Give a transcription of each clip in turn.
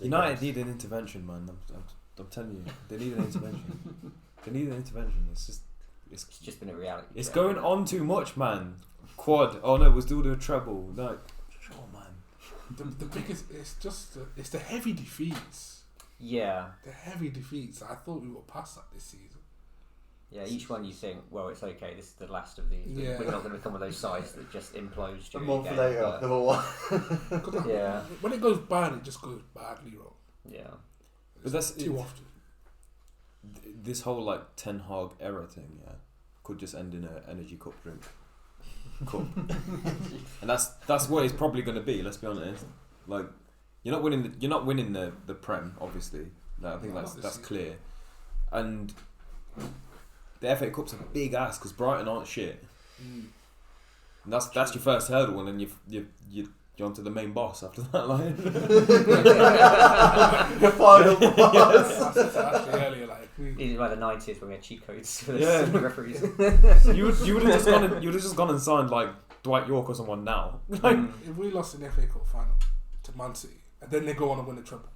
United need an intervention, man. I'm telling you, they need an intervention. They need an intervention. It's just been a reality. It's going on too much, man. Quad. Oh no, we're still doing treble. Like, oh man. The biggest. It's the heavy defeats. Yeah. The heavy defeats. I thought we were past that this season. Yeah, each one you think, well, it's okay. This is the last of these. Yeah. We're not going to become one of those sides that just implodes A during month the game. later, number one. Yeah. When it goes bad, it just goes badly wrong. Yeah. But that's too often. This whole like Ten Hag era thing, yeah, could just end in an energy cup drink. Cup. And that's what it's probably going to be. Let's be honest. Like, you're not winning the Prem, obviously. No, I think that's clear. And the FA Cup's a big ass because Brighton aren't shit. And that's your first hurdle, and then you're onto the main boss after that. Like, the final boss. That's actually earlier. Like, It was like the 90s when we had cheat codes for Yeah. the referees. you would have just gone and signed like Dwight York or someone now. Like, if we lost in the FA Cup final to Man City and then they go on and win the treble,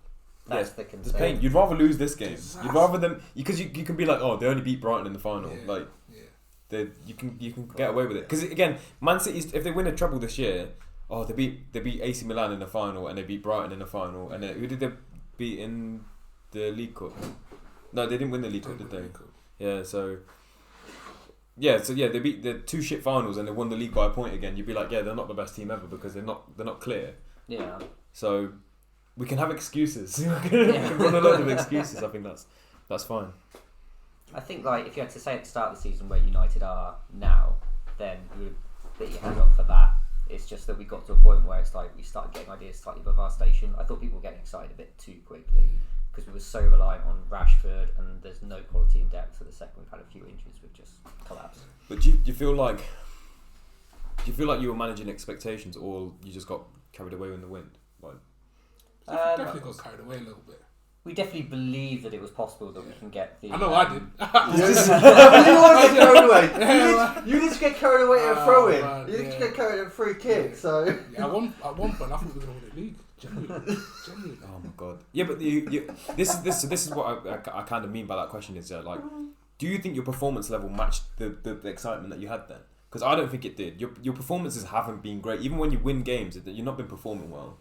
That's the it's concern. pain. You'd rather lose this game. Disaster. You'd rather them because you can be like, oh, they only beat Brighton in the final. Yeah. Like, yeah. you can get away with it because again, Man City, if they win a treble this year, oh, they beat AC Milan in the final and they beat Brighton in the final, and then who did they beat in the League Cup? No, they didn't win the League Cup, did they? Yeah, so they beat the two shit finals and they won the league by a point again. You'd be like, yeah, they're not the best team ever because they're not clear. Yeah. So we can have excuses. We can run a lot of excuses. I think that's fine. I think like if you had to say at the start of the season where United are now, then you would put your hand up for that. It's just that we got to a point where it's like we started getting ideas slightly above our station. I thought people were getting excited a bit too quickly because we were so reliant on Rashford and there's no quality in depth for the second. We've had a few injuries, we've just collapsed. But do you feel like you were managing expectations, or you just got carried away in the wind? Like, Definitely got carried away a little bit. We definitely believe that it was possible that we can get the. I know I did. You always get carried away. You need to get carried away and throw in. Man, You need to get carried away and free kick. So Yeah, at one point I thought we were going to win the league. Genuinely. oh my god. Yeah, but this is what I kind of mean by that question is like, do you think your performance level matched the excitement that you had then? Because I don't think it did. Your performances haven't been great. Even when you win games, you've not been performing well.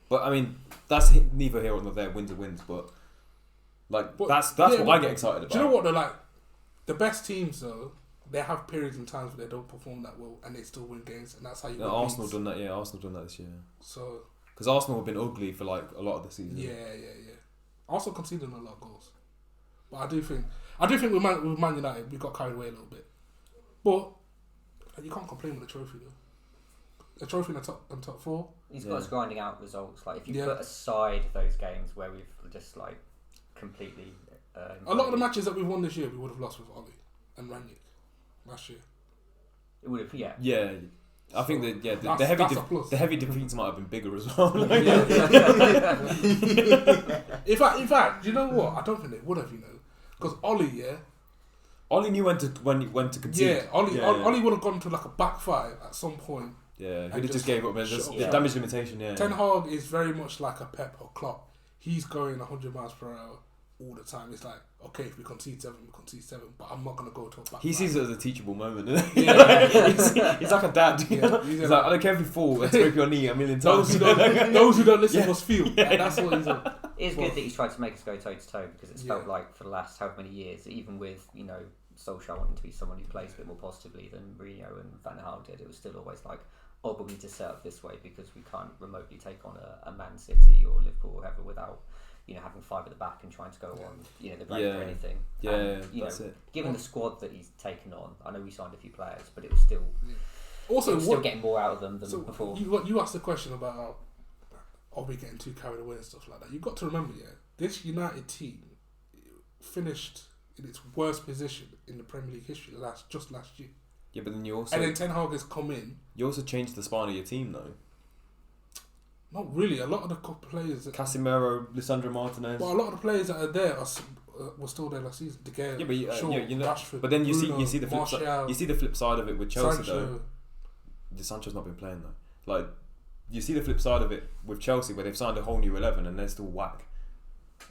But I mean, that's neither here nor there. Wins are wins, but that's what I get excited about. Do you know what? They're like the best teams though. They have periods and times where they don't perform that well and they still win games, and that's how you. Arsenal done that. Yeah, Arsenal done that this year. So because Arsenal have been ugly for like a lot of the season. yeah. Also conceding a lot of goals, but I do think with Man United we got carried away a little bit, but you can't complain with a trophy though. A trophy in the top four. He's got us grinding out results. Like if you Yeah. put aside those games where we've just like completely. A lot of the matches that we've won this year we would have lost with Oli and Rangnick last year. It would have, yeah. Yeah, I think that the that's heavy defeats might have been bigger as well. In fact, you know what? I don't think they would have, because Oli, Oli knew when to concede. Oli would have gone to like a back five at some point. Yeah, he just gave up. Just Yeah. damage limitation. Yeah, Ten Hag is very much like a Pep or Klopp. He's going 100 miles per hour all the time. It's like, okay, if we concede 7, we concede 7, but I'm not going to go to a back he five. sees it as a teachable moment. Doesn't he? Yeah. he's like a dad. Yeah, He's like, I don't care if you fall and scrape your knee a million times. Those who don't listen must feel. Like, that's what he's on. It's good that he's tried to make us go toe to toe because it's felt like for the last however many years, even with Solskjaer wanting to be someone who plays a bit more positively than Mourinho and Van Gaal did, it was still always like, oh, but we need to set up this way because we can't remotely take on a Man City or Liverpool or whoever without having 5 at the back and trying to go on the break or anything. Yeah, and, that's it. Given the squad that he's taken on, I know we signed a few players, but it was still still getting more out of them than before. You asked the question about are we getting too carried away and stuff like that. You've got to remember, this United team finished in its worst position in the Premier League history just last year. Yeah, but then you then Ten Hag has come in. You also changed the spine of your team though. Not really. A lot of the players, Casemiro, Lisandro Martinez. But a lot of the players that are there were still there last season. De Gea, Rashford, but then you Bruno, see the flip side. You see the flip side of it with Chelsea Sancho. though. Sancho's not been playing though. Like you see the flip side of it with Chelsea, where they've signed a whole new 11 and they're still whack.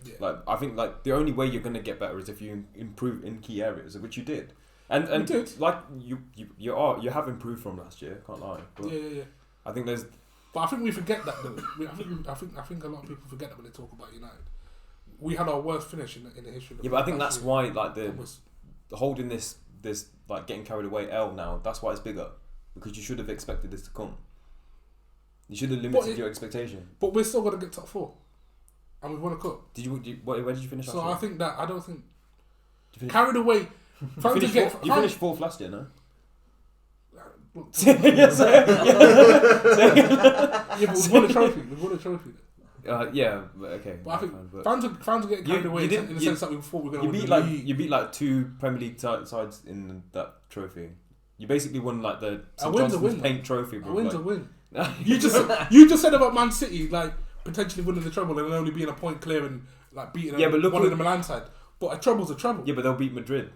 Yeah. Like I think like the only way you're gonna get better is if you improve in key areas, which you did. And We did. like you have improved from last year. Can't lie. But Yeah. I think there's. But I think we forget that though. I think a lot of people forget that when they talk about United. We had our worst finish in the history. Yeah, but I think that's why like the Almost. holding this like getting carried away L now. That's why it's bigger, because you should have expected this to come. You should have limited your expectation. But we're still gonna get top 4, and we've won a cup. Where did you finish? So last year? I think that I don't think Did you finish, carried away. you finished 4th last year, no? Yeah, but we've won a trophy. Yeah, okay. But I think fine, fans are getting carried away in the sense that we thought we were going to win the league. You beat like 2 Premier League sides in that trophy. You basically won like the St. win's a Johnston's win. Paint Trophy. A Bro. win's like, a win. You just said about Man City like potentially winning the treble and only being a point clear and like beating one of the Milan side. But a treble's a treble. Yeah, but they'll beat Madrid.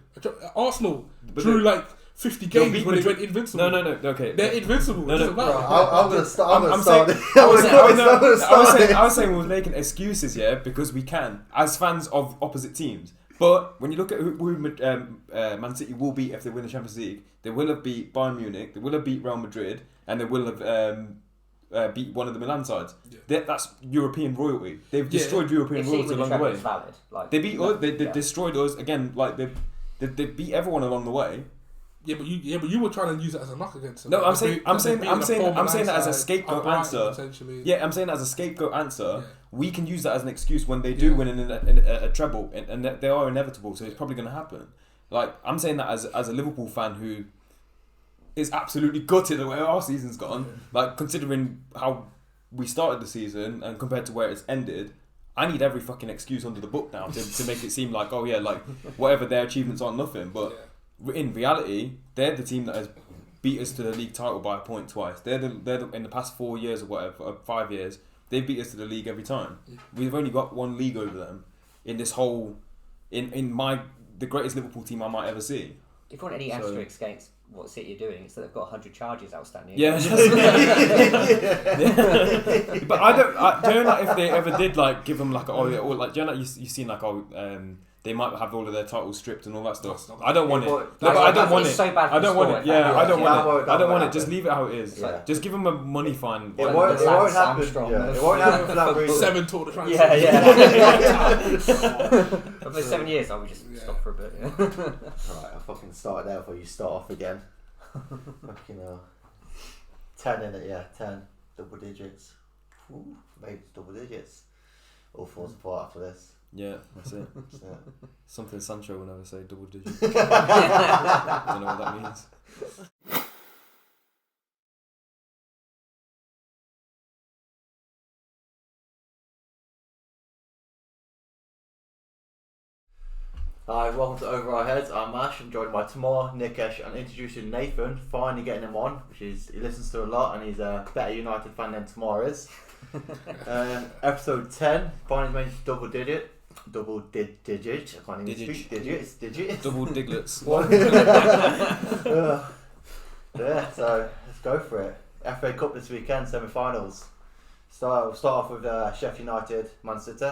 Arsenal drew like 50 games when they went invincible. No, okay. They're invincible. No. I'm gonna start. I was saying we're making excuses, yeah, because we can as fans of opposite teams. But when you look at who Man City will beat if they win the Champions League, they will have beat Bayern Munich, they will have beat Real Madrid, and they will have beat one of the Milan sides. Yeah. That's European royalty. They've destroyed European royalty along the way. Valid. Like, they beat us. They destroyed us again. Like they beat everyone along the way. Yeah, but you were trying to use it as a knock against them. No, I'm saying that as a scapegoat answer. Yeah, I'm saying that as a scapegoat answer. Yeah. We can use that as an excuse when they do win a treble, and they are inevitable. So it's probably going to happen. Like I'm saying that as a Liverpool fan who is absolutely gutted at where our season's gone. Yeah. Like considering how we started the season and compared to where it's ended. I need every fucking excuse under the book now to make it seem like, oh yeah, like whatever their achievements aren't nothing. But in reality, they're the team that has beat us to the league title by a point twice. They're the in the past 4 years or whatever, or 5 years, they've beat us to the league every time. We've only got one league over them in this whole, the greatest Liverpool team I might ever see. If you want any asterisks against what City are doing, it's that they've got 100 charges outstanding. Yeah. But I don't. Do you know, like, if they ever did like give them like or like, do you know, like, you've seen like they might have all of their titles stripped and all that stuff. I don't want it. No, but I don't want it. So bad I don't want it. Yeah, I don't want it. I don't want it. happen. Just leave it how it is. Yeah. Just give them a money fine. It won't happen. Yeah, it won't happen for that reason. 7 Tour de France. But for 7 years, I would just stop for a bit. Yeah. Right, I'll fucking start there before you start off again. Fucking 10 in it, yeah, 10 double digits. Ooh, maybe double digits. All falls apart after this. Yeah, that's it. Yeah. Something Sancho will never say, double digits. I don't know what that means. Hi, welcome to OverRHeads. I'm Ash. I'm joined by Tamar, Nikesh, and introducing Nathan. Finally getting him on, which is he listens to a lot, and he's a better United fan than Tamar is. Episode 10. Finally made double digit. I can't even speak. Digits. Double diglets. Yeah, so let's go for it. FA Cup this weekend, semi-finals. We'll start off with Sheffield United, Man City.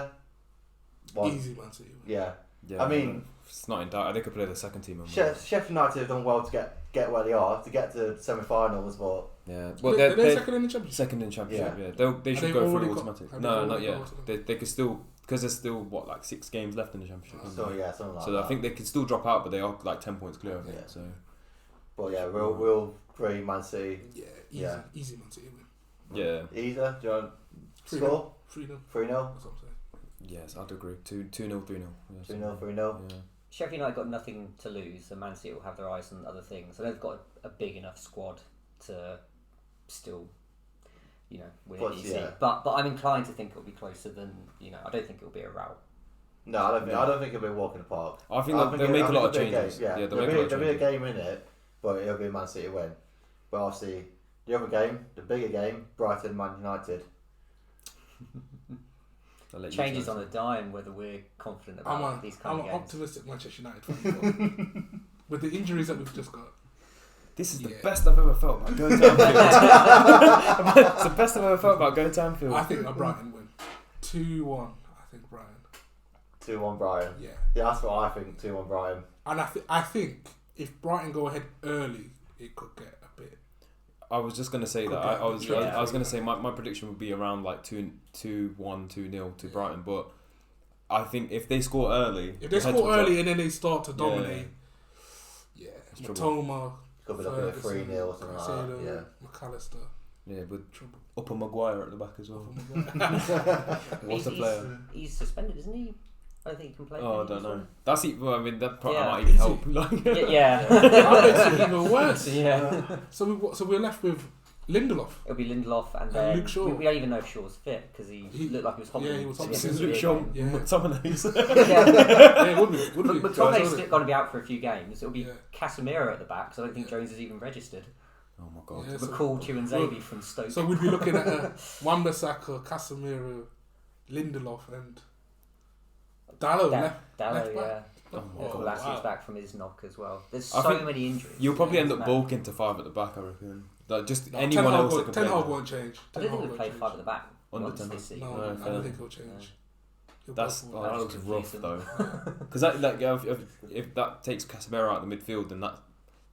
Easy Man City. Yeah. I mean, it's not in doubt. They could play the second team. Sheffield United have done well to get where they are, to get to semi-finals, but yeah, well, they're second in the Championship. Second in Championship, yeah. They should go through automatic. No, not yet. They could still, because there's still like 6 games left in the Championship. So yeah, something like so that. I think they could still drop out, but they are like 10 points clear. I think. So. But yeah, we'll agree Man City. Yeah, easy Man City win. Yeah. Either. Do you want score? 3-0. 3-0. That's what I'm saying. Yes, I'd agree. 2-0, 3-0. 2-0, 3-0. Yeah. Sheffield United got nothing to lose, and Man City will have their eyes on other things. So they've got a big enough squad to still, win it easy. Yeah. But I'm inclined to think it'll be closer than I don't think it'll be a rout. No, I don't think it'll be a walk in the park. I think they'll make a lot of changes. Yeah, there'll be a game in it, but it'll be a Man City win. But obviously, the other game, the bigger game, Brighton, Man United. Changes on a dime whether we're confident about these kind of games. I'm an optimistic Manchester United fan. With the injuries that we've just got. This is the Yeah. best I've ever felt about going to Anfield. It's the best I've ever felt about going to Anfield. I think that Brighton win 2-1. I think Brighton. 2-1 Brighton. Yeah. Yeah, that's what I think. 2-1 Brighton. And I think if Brighton go ahead early, it could get a bit. I was just gonna say that. Okay. I was Yeah. gonna say my prediction would be around like 2-1, 2-0 to Brighton, but I think if they score early, If they score early and then they start to dominate, It's Matoma, Could be looking at 3-0 or something like Caicedo, that. McAllister, yeah, with trouble. Upper Maguire at the back as well. What's the He's- player? He's suspended, isn't he? I don't think he can play. Oh, I don't know. That's well, I mean that Yeah. might even Is help. Like, Yeah. That makes it even worse. Yeah. So we're left with Lindelof. It'll be Lindelof and And then Luke Shaw. we don't even know if Shaw's fit because he looked like he was hobbling. Yeah, he was to the hobbling. end of This is the Luke year Shaw. game. Yeah. McTominay's. Yeah. Yeah, it would be. But McTominay's still going to be out for a few games. It'll be Yeah. Casemiro at the back, so I don't think Jones is even registered. Oh my god. Yeah, Recall Chuanzebe from Stoke. So we'd be looking at Wan-Bissaka, Casemiro, Lindelof, and Dallo. left Dallo, left back. yeah. Oh my Oh, god. Kolasic's wow. back from his knock as well. There's I so think many injuries. You'll probably end up It's bulking to 5 at the back, I reckon. Like just No, anyone else that can Ten play. Hag there. won't change. mad. I Ten don't Hag think won't he'll play change. 5 at the back Under once 10 this season. No, No, I fair. don't think he'll change. He'll That's go oh, forward. that looks rough confusing. though. Because if that takes Casemiro out of the midfield, then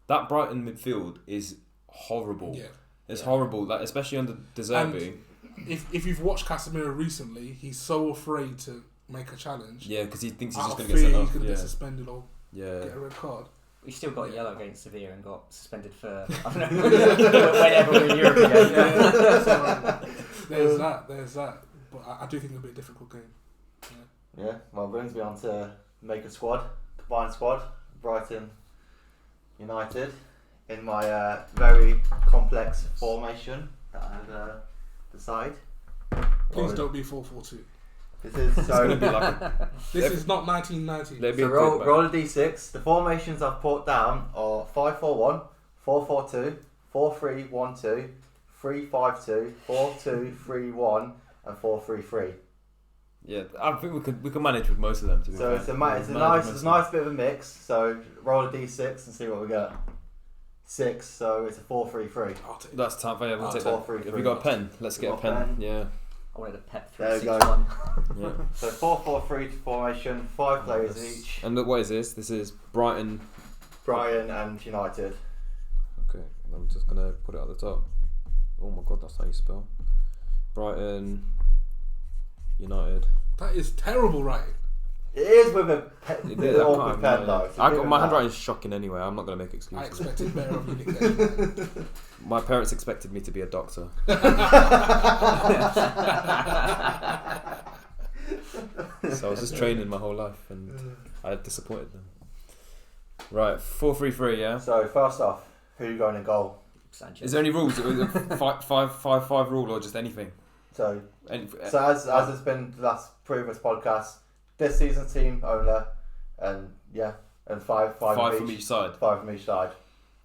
that Brighton midfield is horrible. Yeah. It's Yeah. horrible. Like especially under De Zerbi. If you've watched Casemiro recently, he's so afraid to make a challenge. Yeah, because he thinks he's Out just of going to get fear, sent he's off. going to Yeah. get suspended or Yeah. get a red card. We still got Yeah. yellow against Sevilla and got suspended for I don't know whenever we're in Europe again. So, there's that. But I do think it'll be a difficult game. Yeah, well, brings me on to make a squad, combined squad, Brighton United, in my very complex formation that I've decided. Please don't be 4-4-2. This is It's going to be like a, This is not 1990. there'd be so a roll, good roll a d6. The formations I've put down are 5-4-1, 4-4-2, 4-3-1-2, 3-5-2, 4-2-3-1, and 4-3-3. Yeah, I think we can manage with most of them. To be So fair. it's a Manage nice most of nice bit of a mix. So roll a d6 and see what we get. 6. So it's a 4-3-3. I'll take them. That's tough. Yeah, we'll Ah, take 4-3-3. that. Have you got a pen? Let's get a Got a pen. pen? Yeah. I wanted a pep There we go. 3-6-1. Yeah. So 4-4-3 formation, 5 players each. And look, what is this? This is Brighton. Brighton and United. Okay, I'm just gonna put it at the top. Oh my god, that's how you spell. Brighton, United. That is terrible writing. It is with a It is, I awkward can't- pen yeah. though. It's a I bit got of my that. handwriting is shocking anyway. I'm not gonna make I excuses. expected better of you, Nick. My parents expected me to be a doctor. So I was just training my whole life and I had disappointed them. Right, 4-3-3, yeah? So first off, who you going in goal? Sanchez. Is there any rules? 5-5-5 rule or just anything? So Any, as has been the last previous podcast, this season's team owner, and five from each side. 5 from each side,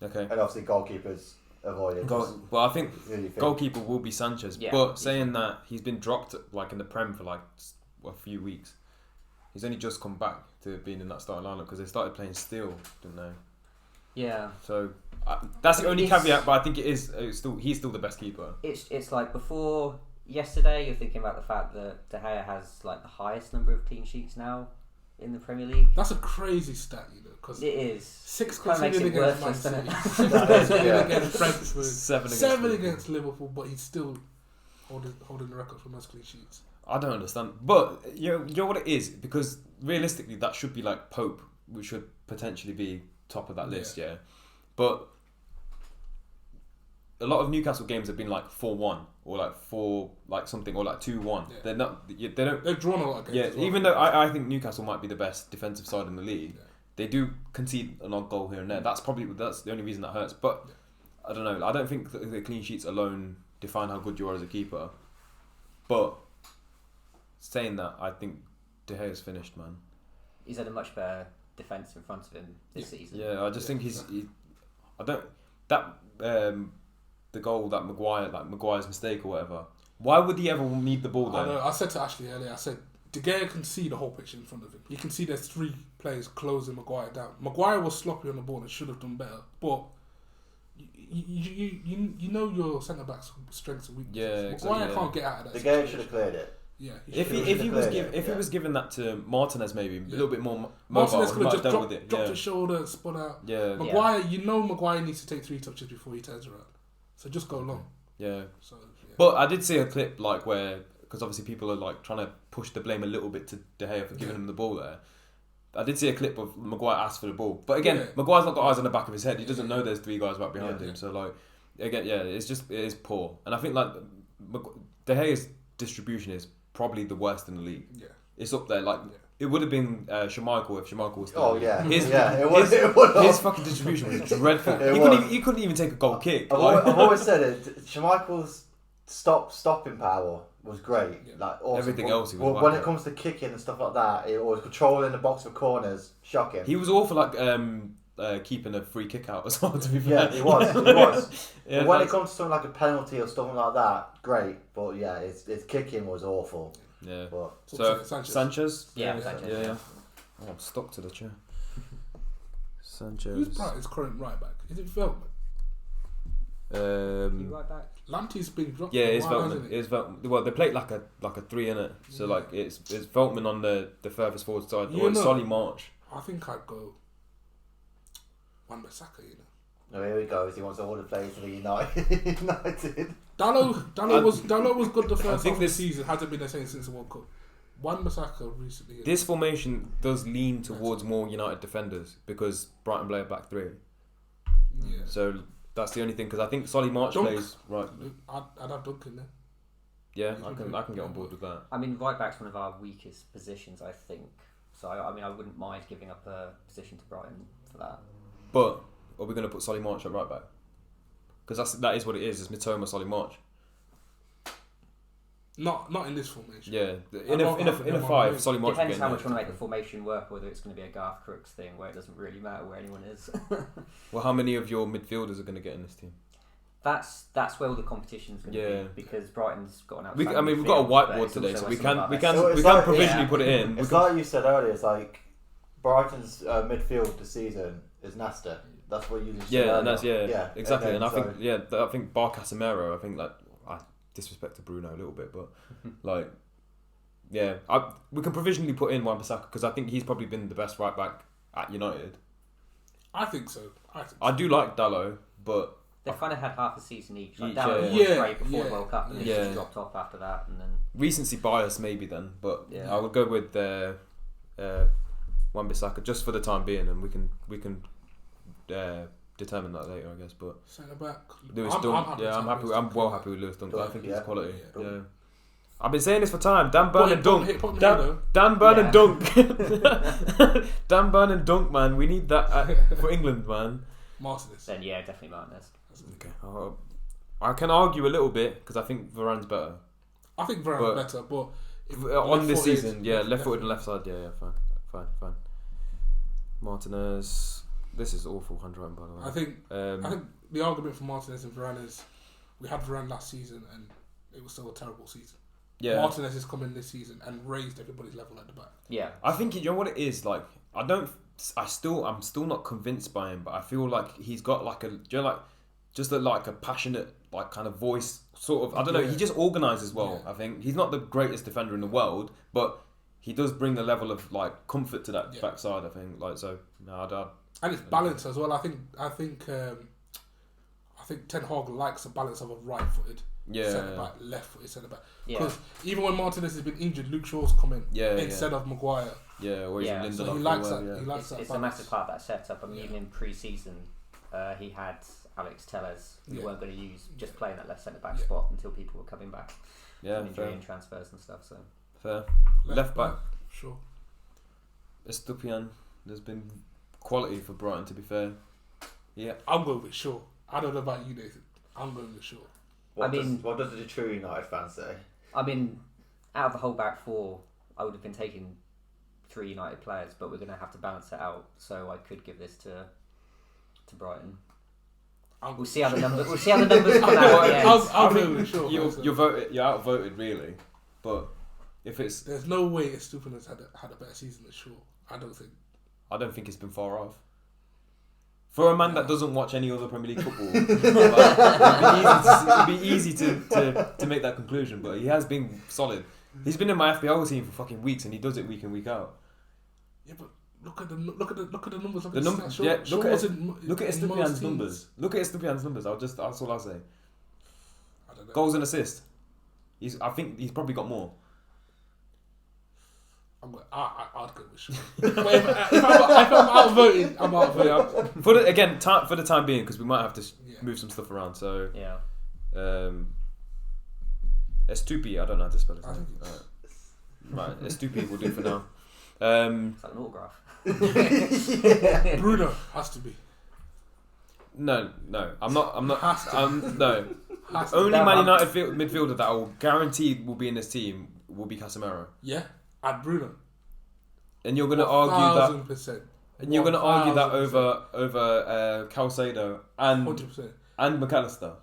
Okay. and obviously goalkeepers avoided. Well, I think Who do you think? goalkeeper will be Sanchez, Yeah. but saying that he's been dropped like in the Prem for like a few weeks. He's only just come back to being in that starting lineup because they started playing Steel, didn't they? Yeah. So that's the only It's- caveat, but I think he's still the best keeper. It's like before yesterday you're thinking about the fact that De Gea has like the highest number of clean sheets now in the Premier League. That's a crazy stat, you know, because It is. 6 Kinda makes conceded it against Man worthless, doesn't City, it? 6 conceded Yeah. against Brentford, 7 7 against Liverpool, but he's still holding the record for most clean sheets. I don't understand, but you know what it is, because realistically that should be like Pope, which should potentially be top of that list, yeah. But a lot of Newcastle games have been like 4-1 or like 4 like something or like 2-1. Yeah. They're not. They don't. They've drawn a lot of games. Yeah, as well. even though I think Newcastle might be the best defensive side in the league, Yeah. they do concede an odd goal here and there. That's the only reason that hurts. But I don't know. I don't think that the clean sheets alone define how good you are as a keeper. But saying that, I think De Gea's finished, man. He's had a much better defence in front of him this season. Yeah, I just think I don't that the goal that Maguire's mistake or whatever. Why would he ever need the ball I then? know. I said to Ashley earlier, I said, De Gea can see the whole picture in front of him. He can see there's 3 players closing Maguire down. Maguire was sloppy on the ball and should have done better. But you know your centre back's strengths and weaknesses. Yeah, Maguire exactly, can't get out of that. The game should have cleared it. Yeah, If he was given that to Martinez, maybe a little bit more mobile, Martinez he could might have have just dealt with it. dropped his shoulder, spun out. Yeah, Maguire, Maguire needs to take 3 touches before he turns around. So just go long. yeah. So, yeah. But I did see a clip like where, because obviously people are like trying to push the blame a little bit to De Gea for giving him the ball there. I did see a clip of Maguire asked for the ball, but again, Maguire's not got eyes on the back of his head. He doesn't know there's 3 guys right behind him. So like, again, it is poor, and I think like De Gea's distribution is probably the worst in the league. Yeah, it's up there. Like it would have been Schmeichel if Schmeichel was still. Oh yeah, it was. His fucking distribution was dreadful. He couldn't even take a goal kick. I've always said it. Schmeichel's stopping power was great. Yeah. Like awesome. Everything else, he was when it comes to kicking and stuff like that, it was controlling the box for corners. Shocking. He was awful like keeping a free kick out as well. To be fair, Yeah, he was. Yeah, but when it comes to something like a penalty or something like that, great. But yeah, his kicking was awful. Yeah. But So Sanchez. Yeah, Sanchez. Yeah. Oh, I'm stuck to the chair. Sanchez. Who's Brighton's current right back? Is it Veltman? You right back? Lamptey's been dropped. Yeah, it's Why Veltman. hasn't it? It's Veltman. Well, they played like a 3 in it, so like it's Veltman on the furthest forward side, or it's Solly March. I think I'd go Wan-Bissaka. oh, here we go. He wants all the players to be United. Dalot was good the first think half of the season. Hasn't been the same since the World Cup. Wan-Bissaka recently. This formation does lean towards more United defenders because Brighton play a back 3. Yeah. So that's the only thing, because I think Solly March plays right. I'd have Duncan there. Yeah, I can get on board with that. I mean, right back's one of our weakest positions, I think. So I mean, I wouldn't mind giving up a position to Brighton for that. But are we going to put Solly March at right back? Because that is what it is. It's Mitoma, Solly March. Not in this formation. Yeah, in a 5, Solly March. Depends how much you want to make the formation work, whether it's going to be a Garth Crooks thing where it doesn't really matter where anyone is. Well, how many of your midfielders are going to get in this team? That's where all the competition's going to be, because Brighton's got an outstanding I mean, we've midfield, got a but whiteboard it's today, also so we some of our can best- provisionally put it in. It's like you said earlier. It's like Brighton's midfield this season is nasty. That's what you just said and earlier. that's exactly. And I think Bar Casemiro. I think like I disrespect to Bruno a little bit, but like we can provisionally put in Wan-Bissaka because I think he's probably been the best right back at United. I think so. I do like Dalot, but they've kind of had half a season each. Like Each, Dalot yeah. was great before the World Cup, and then Yeah. just dropped off after that, and then recency bias maybe then. But Yeah. I would go with Wan-Bissaka just for the time being, and we can determine that later, I guess. But Centre back. Lewis Dunk, I'm well happy with Lewis Dunk. I think he's quality. Yeah. I've been saying this for time. Dan Burn and Dunk. Dan Burn and Dunk. Dan Burn and Dunk, man. We need that for England, man. Martinez. then definitely Martinez. Okay. I can argue a little bit because I think Varane's better. I think Varane's better, but on this season, left footed and left side, fine. Martinez. This is awful handwriting, by the way. I think the argument for Martinez and Varane is we had Varane last season and it was still a terrible season. Yeah. Martinez has come in this season and raised everybody's level at the back. Yeah. I think you know what it is like. I'm still not convinced by him, but I feel like he's got like a passionate like kind of voice, sort of. I don't know. He just organises well. Yeah. I think he's not the greatest defender in the world, but he does bring the level of like comfort to that backside. I think like so. No, and it's balance as well. I think Ten Hag likes a balance of a right-footed centre back, left-footed centre back. Because even when Martinez has been injured, Luke Shaw's come in instead of Maguire. Or even So he likes that. He likes that. It's a massive part of that setup. I mean, even in pre-season, he had Alex Tellez, who weren't going to use, just playing that left centre back spot until people were coming back from injury and transfers and stuff. So fair. Left back, sure. Estupiñán. There's been quality for Brighton, to be fair. Yeah, I'm going with Shaw. I don't know about you, Nathan. I'm going with Shaw. What does the true United fan say? I mean, out of the whole back 4, I would have been taking 3 United players, but we're going to have to balance it out. So I could give this to Brighton. We'll see how the numbers. We'll see how the numbers come out. At the end. I'll go with Shaw. You're outvoted, really. But if it's, there's no way Estupiñán's had a better season than Shaw. I don't think it's been far off. For a man that doesn't watch any other Premier League football, it'd be easy to make that conclusion. But he has been solid. He's been in my FPL team for fucking weeks, and he does it week in, week out. Yeah, but look at the numbers. Look at the Look at Estupiñán's numbers. Look at Estupiñán's numbers. That's all I'll say. I don't know. Goals and assists. I think he's probably got more. I'd go with Shaw. If I'm outvoted, I'm outvoted. For the time being, because we might have to move some stuff around. So Yeah. Estupi, I don't know how to spell his I name. think Right, Estupi will do for now. It's like an autograph. Bruno has to be. No, I'm not. Has to. No. Has to. Only Man United midfielder that I will guarantee will be in this team will be Casemiro. Yeah, and Bruno. And you're going to argue 1,000%. And you're going to argue that 1,000%. over Caicedo and 100%. McAllister.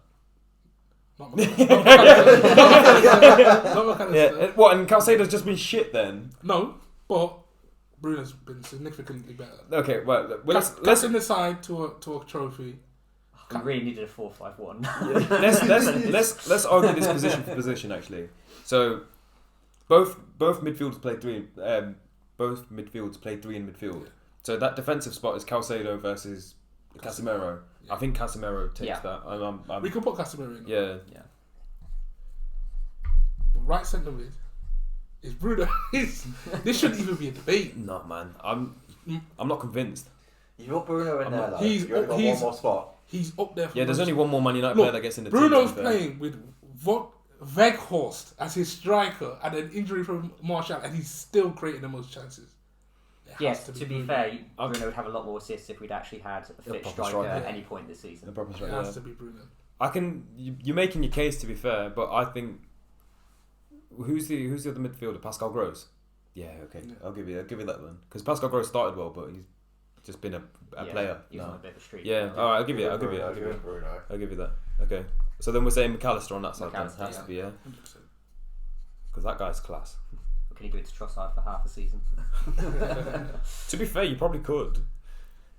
Not McAllister. Yeah. What? And Caicedo's just been shit then. No, but Bruno's been significantly better. Okay, well let's Captain the side to a trophy. We really needed a 4-5-1. let's argue this position for position actually. So both midfielders play three. Both midfields play three in midfield. Yeah. So that defensive spot is Caicedo versus Casemiro. Yeah. I think Casemiro takes that. We can put Casemiro in. Yeah. But right centre mid is Bruno. This shouldn't even be a debate. No man, I'm not convinced. You got Bruno in there, though. He's- You only got he's- one more spot. He's up there. For Yeah, there's most. only one more Man United player that gets in the Bruno's team. playing with Weghorst as his striker and an injury from Martial, and he's still creating the most chances. It has Yes, to be Bruno. fair, Bruno would have a lot more assists if we'd actually had a fit proper striker at striker. any point this season. The proper It striker, has yeah. to be Bruno. You're making your case to be fair, but I think who's the other midfielder? Pascal Gross. Yeah, okay, Yeah. I'll give you that one because Pascal Gross started well, but he's just been a player. He's on a No. bit of a streak. Yeah, all right, I'll give you that. Bruno. I'll give you that. Okay, so then we're saying McAllister on that side. Then. McAllister, Has to be 100%. because that guy's class. Or can you do it to Trossard for half a season? To be fair, you probably could.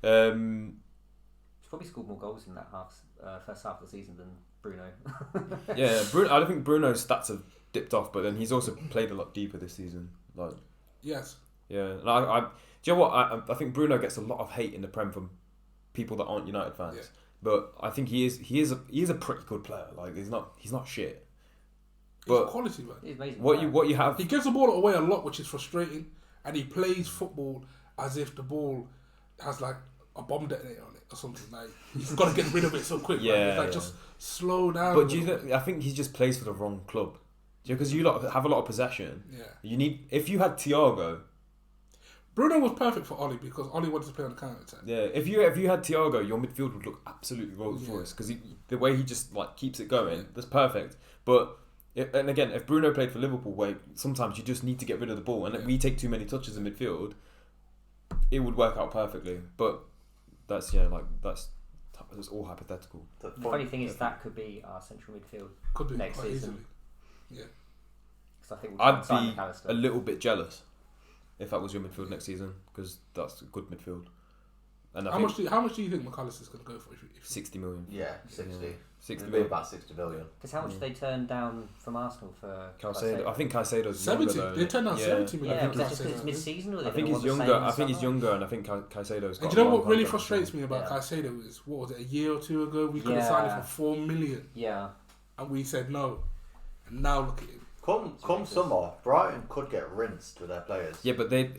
He's probably scored more goals in that first half of the season than Bruno. Yeah, Bruno. I don't think Bruno's stats have dipped off, but then he's also played a lot deeper this season. Like, Yes. yeah, and I do you know what? I think Bruno gets a lot of hate in the Prem from people that aren't United fans, Yeah. but I think he is a pretty good player. Like he's not shit. He's But quality, man. He's amazing. what you have? He gives the ball away a lot, which is frustrating, and he plays football as if the ball has like a bomb detonator on it or something. Like he's got to get rid of it so quick. Yeah, It's like yeah. just slow down. But I think he just plays for the wrong club. Because you lot have a lot of possession. Yeah. If you had Thiago. Bruno was perfect for Oli because Oli wanted to play on the counter attack. Yeah, if you had Thiago, your midfield would look absolutely Rolls Royce because the way he just like keeps it going, that's perfect. But and again, if Bruno played for Liverpool, where sometimes you just need to get rid of the ball, and if we take too many touches in midfield, it would work out perfectly. But that's it's all hypothetical. The funny thing is that could be our central midfield Could be next quite season. easily. Yeah. Because I think I'd sign be McAllister. a little bit jealous if that was your midfield next season because that's a good midfield. And I How think much do you think McAllister's going to go for? If 60 million. Yeah, 60. 60 It'll be million. about 60 billion. Because how much did they turn down from Arsenal for Caicedo. I think Caicedo's 70. younger, though. They turned down 70 million. Yeah, for was that just because Caicedo. it's mid-season or I they think don't he's want the younger. same I think he's summer? younger, and I think Caicedo's got. And do you know a what long really contract. frustrates me about Yeah. Caicedo is, what was it, a year or two ago? We could have signed him for 4 million Yeah. and we said no. And now look at him. Come summer, Brighton could get rinsed with their players. Yeah, but did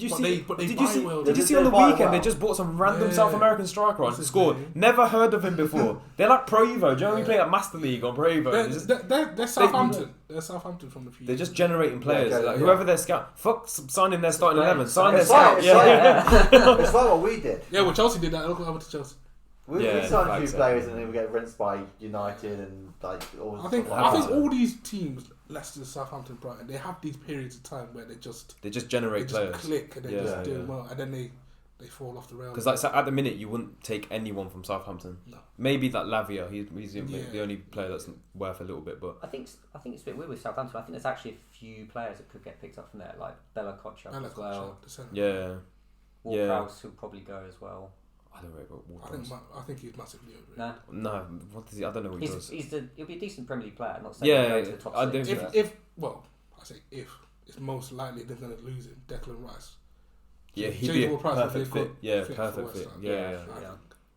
you But see? they Did buy you see? well, Did you don't see they? on the They buy weekend they well. just bought some random Yeah. South American striker on What's his scored? name? Never heard of him before. They're like Pro Evo. Do you know when we play at Master League on Pro Evo? They're Southampton. They're Southampton from the future. They're just generating players. Yeah, like, yeah. whoever their scout. Fuck signing their starting Right. 11. Sign their It's like, scout. it's, Yeah. like, it's like what we did. Yeah, well, Chelsea did that. Look what happened to Chelsea. We Yeah, signed a like few so. players and then we get rinsed by United and like all. I think stuff like that. all these teams, Leicester, Southampton, Brighton, they have these periods of time where they just generate players. click and they Yeah, just do yeah. well, and then they fall off the rails. Because like so at the minute, you wouldn't take anyone from Southampton. No. Maybe that Lavia. He's the Yeah. only player that's worth a little bit. But I think it's a bit weird with Southampton. I think there's actually a few players that could get picked up from there, like Bella Kochuk as well. yeah, Ward Yeah. Prowse will probably go as well. I don't rate Ward-Prowse. I think he's massively over it. No. No, what does he? I don't know what he does. He'll be a decent Premier League player. I'm not saying he'll go to the top six. If it's most likely they're going to lose him, Declan Rice. Yeah, he'd be a perfect fit. Yeah, fit perfect fit. Yeah.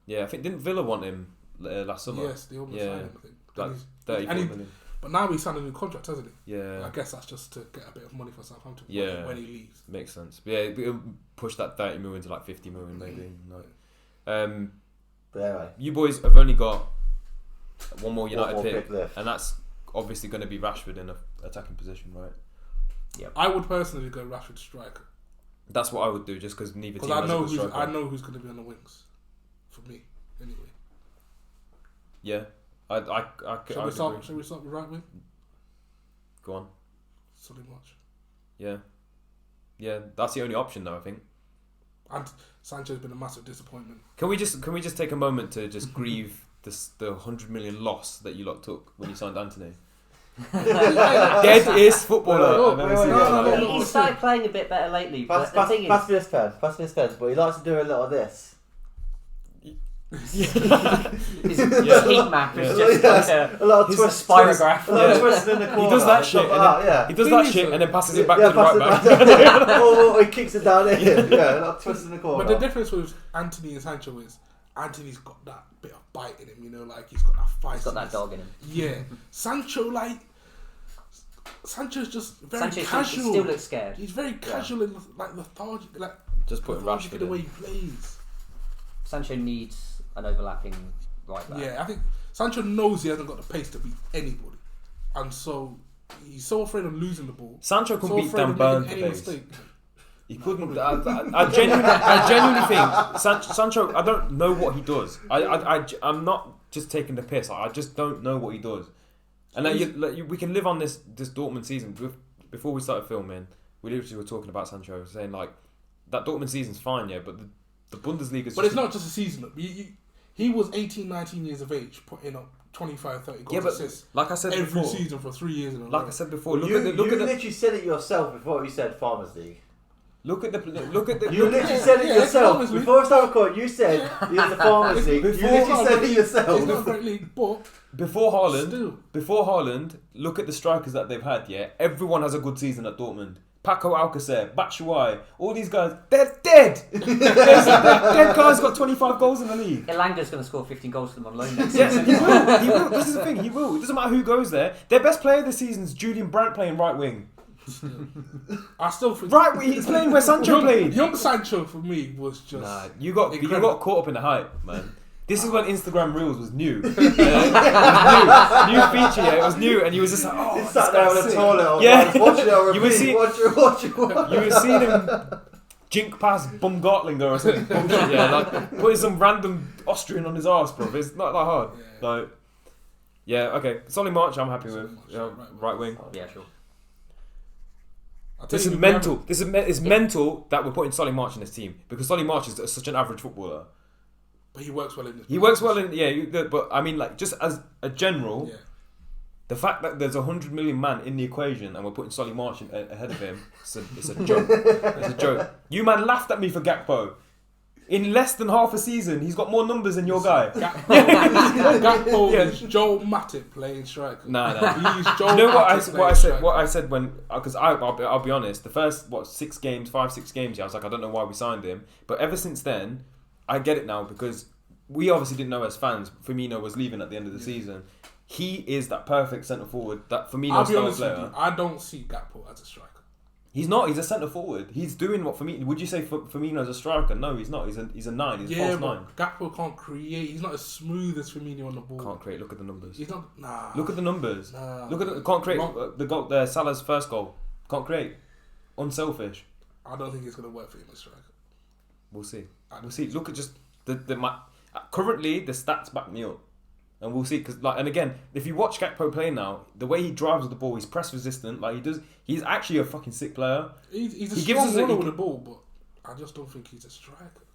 Yeah, I think didn't Villa want him last summer? Yes, they almost signed him, I think. Like 34 million. But now he's signed a new contract, hasn't he? Yeah. I guess that's just to get a bit of money for Southampton when he leaves. Makes sense. But yeah, it'll push that 30 million to like 50 million maybe. But anyway, you boys have only got one more United pick left. and that's obviously going to be Rashford in an attacking position, right? Yeah. I would personally go Rashford striker. That's what I would do, just because neither team Because has a good striker. I know who's going to be on the wings. For me, anyway. Yeah. Shall we start with right wing? Go on. Solly March. Yeah. Yeah, that's the only option though, I think. And Sancho's been a massive disappointment. Can we just take a moment to just grieve the 100 million loss that you lot took when you signed Anthony? Deadest footballer I've ever seen. No. He started playing a bit better lately. But the thing is, pass me his pen, but he likes to do a lot of this. his heat map is just like a lot of twists, spirograph. A lot of twists in the corner. He does that shit. He does that shit and then passes it back to the right back. Or he kicks it down in. Yeah, a lot of twists in the corner. But the difference with Anthony and Sancho is Anthony's got that bit of bite in him, you know, like he's got that fight. He's got that dog in him. Yeah. Sancho's just very Sancho casual. still looks scared. He's very casual and like lethargic, just putting lethargic Rashford in the way he plays. Sancho needs an overlapping right back. Yeah, I think Sancho knows he hasn't got the pace to beat anybody, and so he's so afraid of losing the ball. Sancho could so beat Dan Burn for pace. mistake. He couldn't. I genuinely think Sancho. I don't know what he does. I'm not just taking the piss. I just don't know what he does. And we can live on this Dortmund season. Before we started filming, we literally were talking about Sancho, saying like that Dortmund season's fine, yeah, but the Bundesliga. But it's not just a season. He was 18, 19 years of age, putting up 25, 30 goals assists. Like I said every before, season for 3 years in a row. Like I said before, you literally said it yourself before you said Farmers League. Look at the. You literally said it yourself before I started recording. You said he was the Farmers League. You literally said it yourself. It's not a great league, but before Haaland, look at the strikers that they've had. Yeah, everyone has a good season at Dortmund. Paco Alcacer, Batshuayi, all these guys, they're dead. Dead guys got 25 goals in the league. Elanga's going to score 15 goals for them on loan next Yeah, season. he will. This is the thing, he will. It doesn't matter who goes there. Their best player this season is Julian Brandt playing right wing. I still think Right wing, he's playing where Sancho played. Young Sancho for me was just you got caught up in the hype, man. This is when Instagram Reels was new. New feature, yeah, it was new, and you was just like, oh, he sat there on the toilet. Yeah, watching it on you were repeat. You were seeing him jink past Baumgartlinger or something. Yeah, like putting some random Austrian on his arse, bro. It's not that hard. Yeah. Like, yeah, okay. Solly March, I'm happy with. Right wing. Yeah, sure. This is mental. It's mental that we're putting Solly March in this team because Solly March is such an average footballer. But he works well in this. He works well in but I mean, like, just as a general, Yeah. the fact that there's 100 million man in the equation and we're putting Solly March ahead of him, it's a joke. It's a joke. You man laughed at me for Gakpo. In less than half a season, he's got more numbers than your guy. Gakpo is Joel Matip playing striker. Nah. He's Joel You know Matip what I said when, because I'll be honest, the first 6 games, yeah, I was like, I don't know why we signed him, but ever since then, I get it now because we obviously didn't know as fans. Firmino was leaving at the end of the season. He is that perfect centre forward that Firmino style player. I don't see Gakpo as a striker. He's not. He's a centre forward. He's doing what Firmino. Would you say Firmino's a striker? No, he's not. He's a 9. He's a false 9. Gakpo can't create. He's not as smooth as Firmino on the ball. Can't create. Look at the numbers. He's not. Nah. Look at the numbers. Nah. Look at can't create the goal. Salah's first goal. Can't create. Unselfish. I don't think it's gonna work for him as striker. We'll see. We'll see. Look at just currently the stats back me up, and we'll see. Because and again, if you watch Gakpo play now, the way he drives with the ball, he's press resistant. Like he does. He's actually a fucking sick player. He's a strong runner with the ball, but I just don't think he's a striker.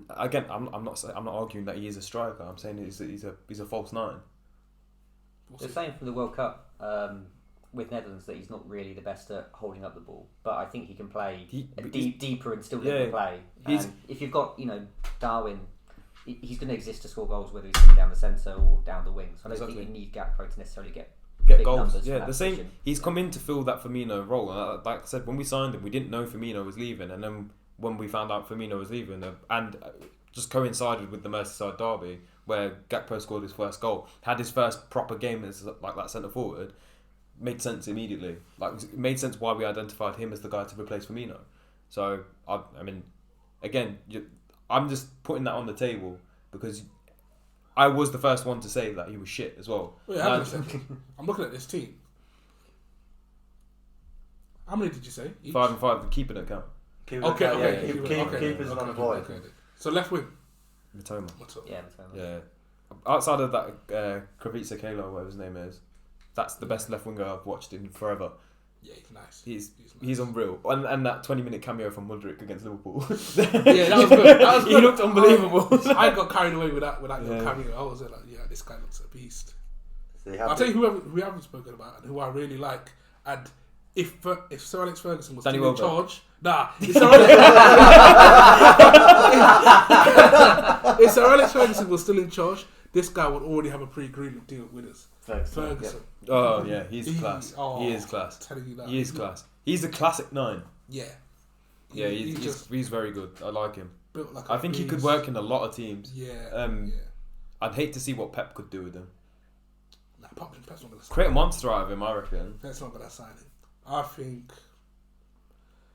Again, I'm not arguing that he is a striker. I'm saying he's a false 9. They're saying from the World Cup with Netherlands that he's not really the best at holding up the ball, but I think he can play deeper and still play. And if you've got Darwin, he's going to exist to score goals whether he's coming down the centre or down the wing. So I don't think you need Gakpo to necessarily get big goals. Numbers Yeah, the same. position. He's come in to fill that Firmino role. Like I said, when we signed him, we didn't know Firmino was leaving, and then when we found out Firmino was leaving, and just coincided with the Merseyside derby where Gakpo scored his first goal, had his first proper game as like that centre forward, made sense immediately. Like it made sense why we identified him as the guy to replace Firmino. So I mean, again, I'm just putting that on the table because I was the first one to say that he was shit as well. Wait, hang on a second. I'm looking at this team. How many did you say? Each? 5 and 5, keeping it count. Keepers on the void. So left wing. Mitoma. Yeah, Mitoma. Yeah. Outside of that, Kravica Kalo, whatever his name is, that's the best left winger I've watched in forever. Yeah, he's nice. He's unreal. And that 20-minute cameo from Mudryk against Liverpool. Yeah, that was good. He looked unbelievable. I got carried away with that little cameo. I was like, yeah, this guy looks a beast. So I'll tell you who we haven't spoken about and who I really like. And if Sir Alex Ferguson was still in charge, if Sir Alex Ferguson was still in charge, this guy would already have a pre-agreement deal with us. Ferguson. Yeah. Oh yeah, he's class. He is class. Telling you that. He is class. He's the classic 9. Yeah. Yeah, he's very good. I like him. Built like I think he could work in a lot of teams. Yeah. I'd hate to see what Pep could do with him. Nah, Pep's not gonna sign create a monster out of him, I reckon. Pep's not gonna sign him. I think.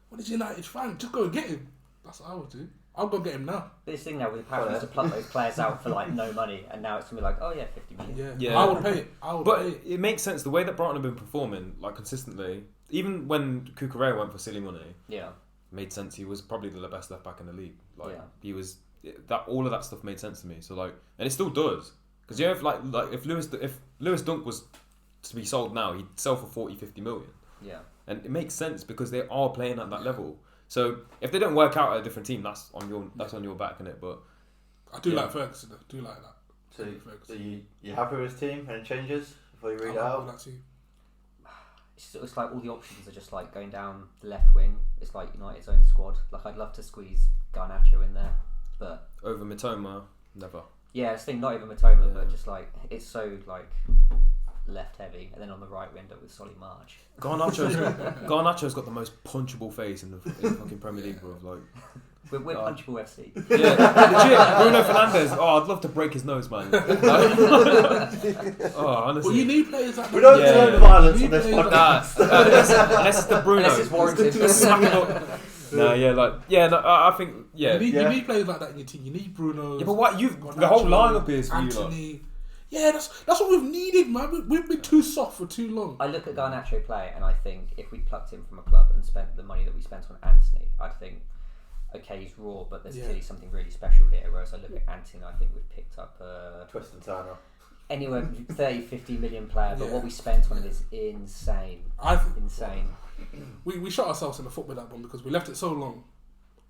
What is United fan? Just go and get him. That's what I would do. I'll go get him now. This thing now with apparently to pluck those players out for like no money, and now it's gonna be like, oh yeah, 50 million. Yeah. I would pay it. But it makes sense the way that Brighton have been performing, like consistently. Even when Cucurella went for silly money, made sense. He was probably the best left back in the league. Like he was that. All of that stuff made sense to me. So like, and it still does. Because if Lewis Dunk was to be sold now, he'd sell for 40, 50 million. Yeah. And it makes sense because they are playing at that level. So if they don't work out at a different team, that's on your back, innit? But I do like Ferguson. I do like that. So you happy with his team? Any changes before you read it out? It's like all the options are just like going down the left wing. It's like United's own squad. Like I'd love to squeeze Garnacho in there, but over Mitoma, never. Yeah, it's thing not even Mitoma, but just like it's so like left heavy, and then on the right we end up with Solly March. Garnacho's got the most punchable face in the fucking Premier League, bro. Like we're punchable FC. Yeah, legit. Bruno Fernandes. Oh, I'd love to break his nose, man. Honestly. Well, you need players like that. We don't turn violence on this podcast. Unless it's the Bruno. Unless it's warranted. I think You need players like that in your team. You need Bruno. Yeah, but what the whole lineup is for Anthony. you. Like. Yeah, that's what we've needed, man. We've been too soft for too long. I look at Garnacho play, and I think if we plucked him from a club and spent the money that we spent on Anthony, I'd think, okay, he's raw, but there's clearly something really special here. Whereas I look at Anthony, I think we've picked up Twist and Turner. Anywhere 30, 50 million player, but what we spent on him is insane. Insane. We shot ourselves in the foot with that one because we left it so long,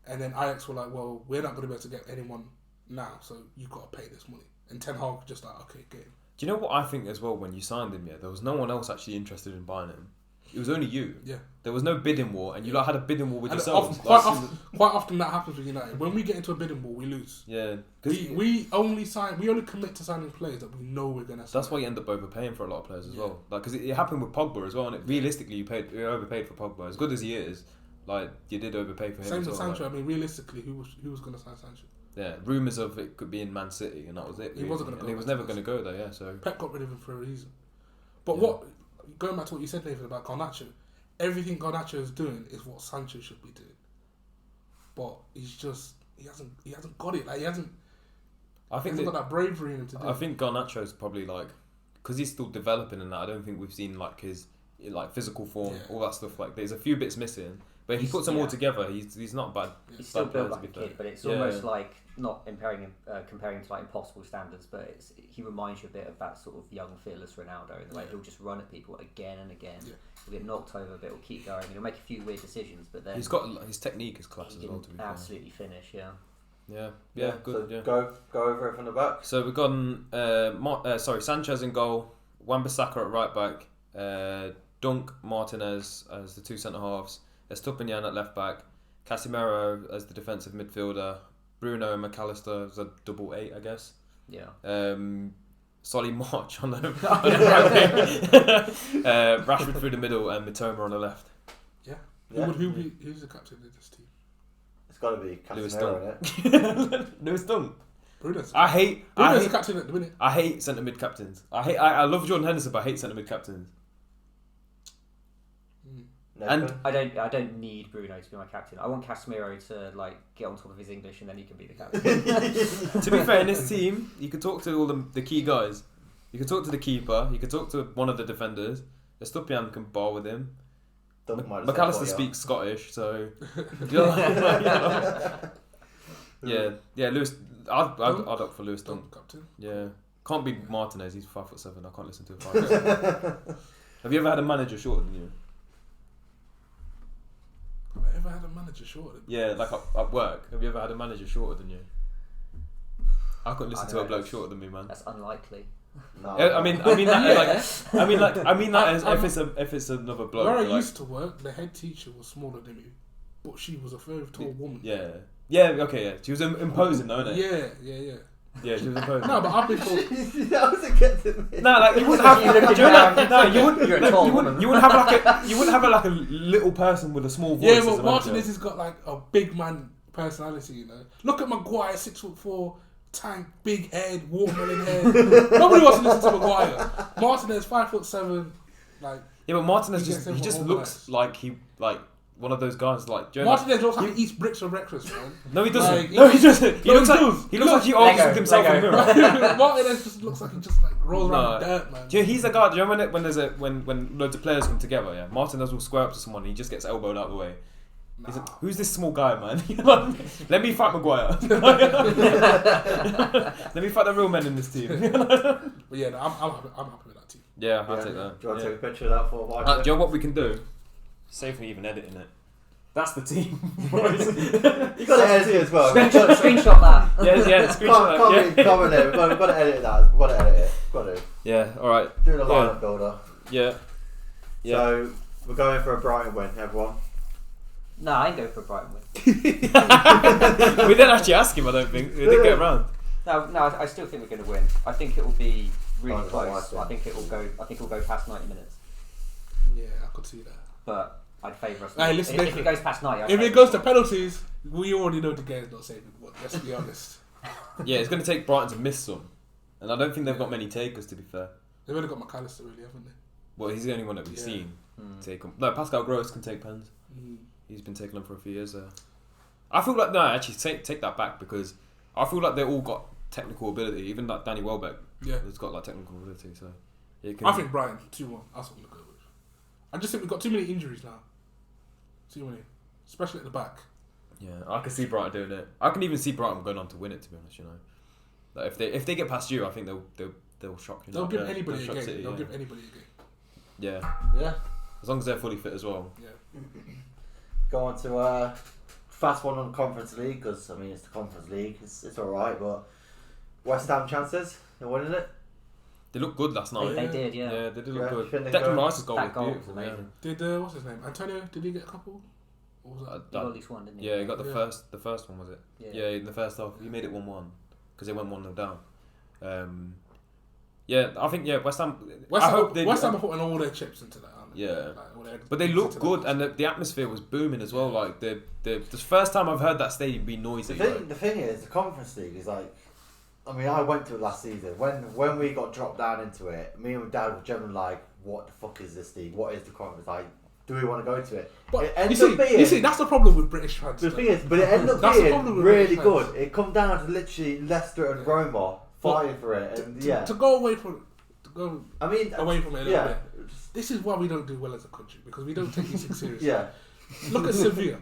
and then Ajax were like, well, we're not going to be able to get anyone now, so you've got to pay this money. And Ten Hag just like, okay, get him. Do you know what I think as well? When you signed him, there was no one else actually interested in buying him. It was only you. Yeah. There was no bidding war, and you had a bidding war with and yourselves. Quite often that happens with United. When we get into a bidding war, we lose. Yeah. We only commit to signing players that we know we're gonna sign. That's why you end up overpaying for a lot of players as well. Like, because it happened with Pogba as well, and realistically, you overpaid for Pogba. As good as he is, like you did overpay for him. Same as with well, Sancho. I mean, realistically, who was gonna sign Sancho? Yeah, rumours of it could be in Man City, and that was it. He wasn't going to go. And he was never going to go there. Yeah, so Pep got rid of him for a reason. But going back to what you said, Nathan, about Garnacho, everything Garnacho is doing is what Sancho should be doing. But he hasn't got it. Like he hasn't got that bravery in him to do. I think Garnacho's probably like because he's still developing and that. I don't think we've seen like his physical form, all that stuff. Like there's a few bits missing. But if he puts them all together, he's not bad. He's still built like a kid, but it's almost like not comparing to like impossible standards, but he reminds you a bit of that sort of young, fearless Ronaldo in the way he'll just run at people again and again. Yeah. He'll get knocked over, but he'll keep going. He'll make a few weird decisions, but then he's got his technique is class as well. To be absolutely finish, good. So yeah. Go over it from the back. So we've got Sanchez in goal, Wan-Bissaka at right back, Dunk, Martinez as the two centre halves. Estupinian at left back, Casemiro as the defensive midfielder, Bruno and McAllister is a double 8, I guess. Yeah. Solly March on the right wing. Rashford through the middle and Mitoma on the left. Yeah. Yeah. Who's the captain of this team? It's got to be Lewis Casemiro, innit? Lewis Dunk. Bruno's Bruno's the captain at the minute. I hate centre mid captains. I love Jordan Henderson, but I hate centre mid captains. Nathan? And I don't need Bruno to be my captain. I want Casemiro to like get on top of his English and then he can be the captain. to be fair, in this team, you could talk to all the key guys. You could talk to the keeper. You could talk to one of the defenders. Estupiñán can bar with him. McAllister speaks Scottish, so yeah. Lewis, I'd opt for Lewis Dunk. Captain. Yeah, can't be Martinez. He's 5'7". I can't listen to a 5'7". Have you ever had a manager shorter than you? Have I ever had a manager shorter than you? Yeah, like at work. Have you ever had a manager shorter than you? I couldn't listen to a bloke shorter than me, man. That's unlikely. No. I mean that as if it's another bloke. Where I like, used to work, the head teacher was smaller than me, but she was a very tall woman. Yeah, okay, yeah. She was imposing, though, innit? Yeah. Yeah, she was imposing. No, but I've been told. That was a get to me. No, like you wouldn't have. You're a tall woman. You wouldn't have like a little person with a small voice. Yeah, as but a Martinez manager. has got like a big man personality, you know. Look at Maguire, 6'4", tank, big head, watermelon head. Nobody wants to listen to Maguire. Martinez, 5'7", like. Yeah, but Martinez He gets just everyone looks organised. like one of those guys. Like Martinez looks like he eats bricks for breakfast, man. No, he doesn't. Like, No, he doesn't. He No, looks he like does. he looks like he argues with himself in the mirror. Martinez just looks like he just like rolls around in dirt, man. Do you know, he's the guy. Do you know when loads of players come together? Yeah, Martinez will square up to someone. And he just gets elbowed out of the way. He's like, who's this small guy, man? Let me fight Maguire. Let me fight the real men in this team. But yeah, no, I'm happy with that team. Yeah, I'll take that. Do you want to Yeah. take a picture of that for Mike? Do you know what we can do? Save me even editing it. That's the team. You got to edit it as well. Screenshot that. Yeah, screenshot that. Can't comment it. We've got to edit that. We've got to edit it. Got to. Yeah, alright. Do the lineup builder. Yeah. So we're going for a Brighton win, everyone. No, I ain't going for a Brighton win. We didn't actually ask him, I don't think. We didn't get around. No, I still think we're going to win. I think it will be really Oh, close. no, I think it will go past 90 minutes. Yeah, I could see that. But I'd favour us. Hey, listen, if it goes past 90, if it goes to penalties, we already know the game's not saving. But let's be honest. Yeah, it's going to take Brighton to miss some. And I don't think they've got many takers, to be fair. They've only got McAllister, really, haven't they? Well, he's the only one that we've Yeah. seen take them. No, Pascal Gross can take pens. Mm. He's been taking them for a few years there. I feel like, no, actually, take that back because I feel like they all got technical ability. Even like Danny Welbeck has got like technical ability. So I think Brighton 2-1. That's what I'm gonna go with. I just think we've got too many injuries now. Too many, especially at the back. Yeah, I can see Brighton doing it. I can even see Brighton going on to win it. To be honest, you know, like if they get past you, I think they'll shock you. They'll know? give anybody a shock game. City, They'll yeah. give anybody a game. Yeah, Yeah. as long as they're fully fit as well. Yeah. Go on to fast one on Conference League because I mean it's the Conference League. It's all right, but West Ham chances they're winning it. They looked good last night. They did, yeah. Yeah, they did look Yeah, good. shouldn't they Declan go- Rice's goal was That goal was beautiful. amazing. Did what's his name? Antonio? Did he get a couple? Or was Yeah. that? He got at least one, didn't he? Yeah, he got the Yeah. first one, was it? Yeah. Yeah, in the first half, he made it 1-1 because they went 1-0 down. Yeah, I think West Ham. West I Ham, hope they. West Ham are putting all their chips into that. Aren't they? Yeah. Like, all their But they eggs look into good, that. and the atmosphere was booming as well. Like the first time I've heard that stadium be noisy. The thing is, the Conference League is like. I mean, I went to it last season. When we got dropped down into it, me and Dad were generally like, "What the fuck is this league? What is the Conference like? Do we want to go to it?" But It you ends see, up being- you see, that's the problem with British fans. The though. thing is, but it ended up That's the problem being with really British good. fans. It come down to literally Leicester and Roma fighting for it, and to go away from, to go I mean, away from it a little yeah, bit. This is why we don't do well as a country because we don't take these things seriously. yeah. Look at Sevilla.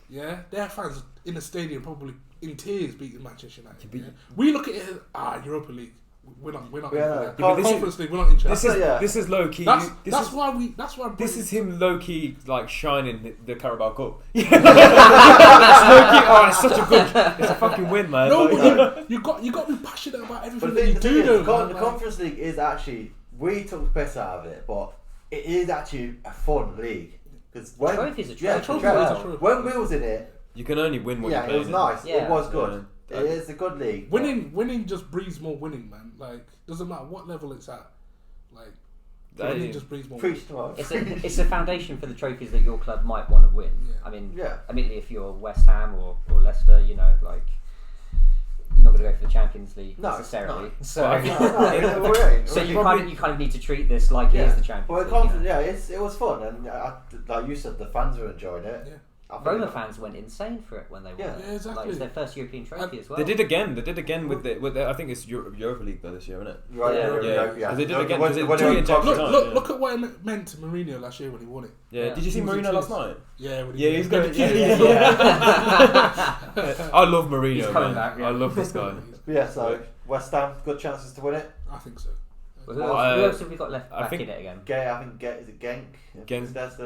Yeah, their fans in the stadium probably in tears beating Manchester United. but- Yeah? We look at it as Europa League. We're not. Yeah, in no. for that. Yeah, but this Conference League. We're not interested. This is low key. That's This why. This is him low key like shining the Carabao Cup. It's low key. Oh, it's such a good. It's a fucking win, man. No, Like, but you got to be passionate about everything But that you do. Though, the man, Conference League is actually we took the piss out of it, but it is actually a fun league because when Trophies are yeah, trophies. Trophies yeah, are trophies. when we was in it, you can only win what you yeah, play. it was nice. Yeah. It was good. Yeah. It is a good league. Winning just breeds more winning, man. Like, doesn't matter what level it's at. Like, winning just breeds more winning. It's a foundation for the trophies that your club might want to win. Yeah. I mean, admittedly, if you're West Ham or Leicester, you know, like, you're not going to go for the Champions League necessarily. So you kind of need to treat this like it is the Champions League. Well, it was fun, and like you said, the fans were enjoying it. Yeah. Roma fans went insane for it when they won. Yeah, exactly. Like, it was their first European trophy as well. They did again with the I think it's Europa League though this year, isn't it? Right, yeah. They did again. Look at what it meant to Mourinho last year when he won it. Yeah. Did you see Mourinho last night? Yeah. He's got the keys. I love Mourinho. He's coming back. I love this guy. Yeah. So West Ham, good chances to win it. I think so. Who else have we got left back in it again? I think is it Genk? They just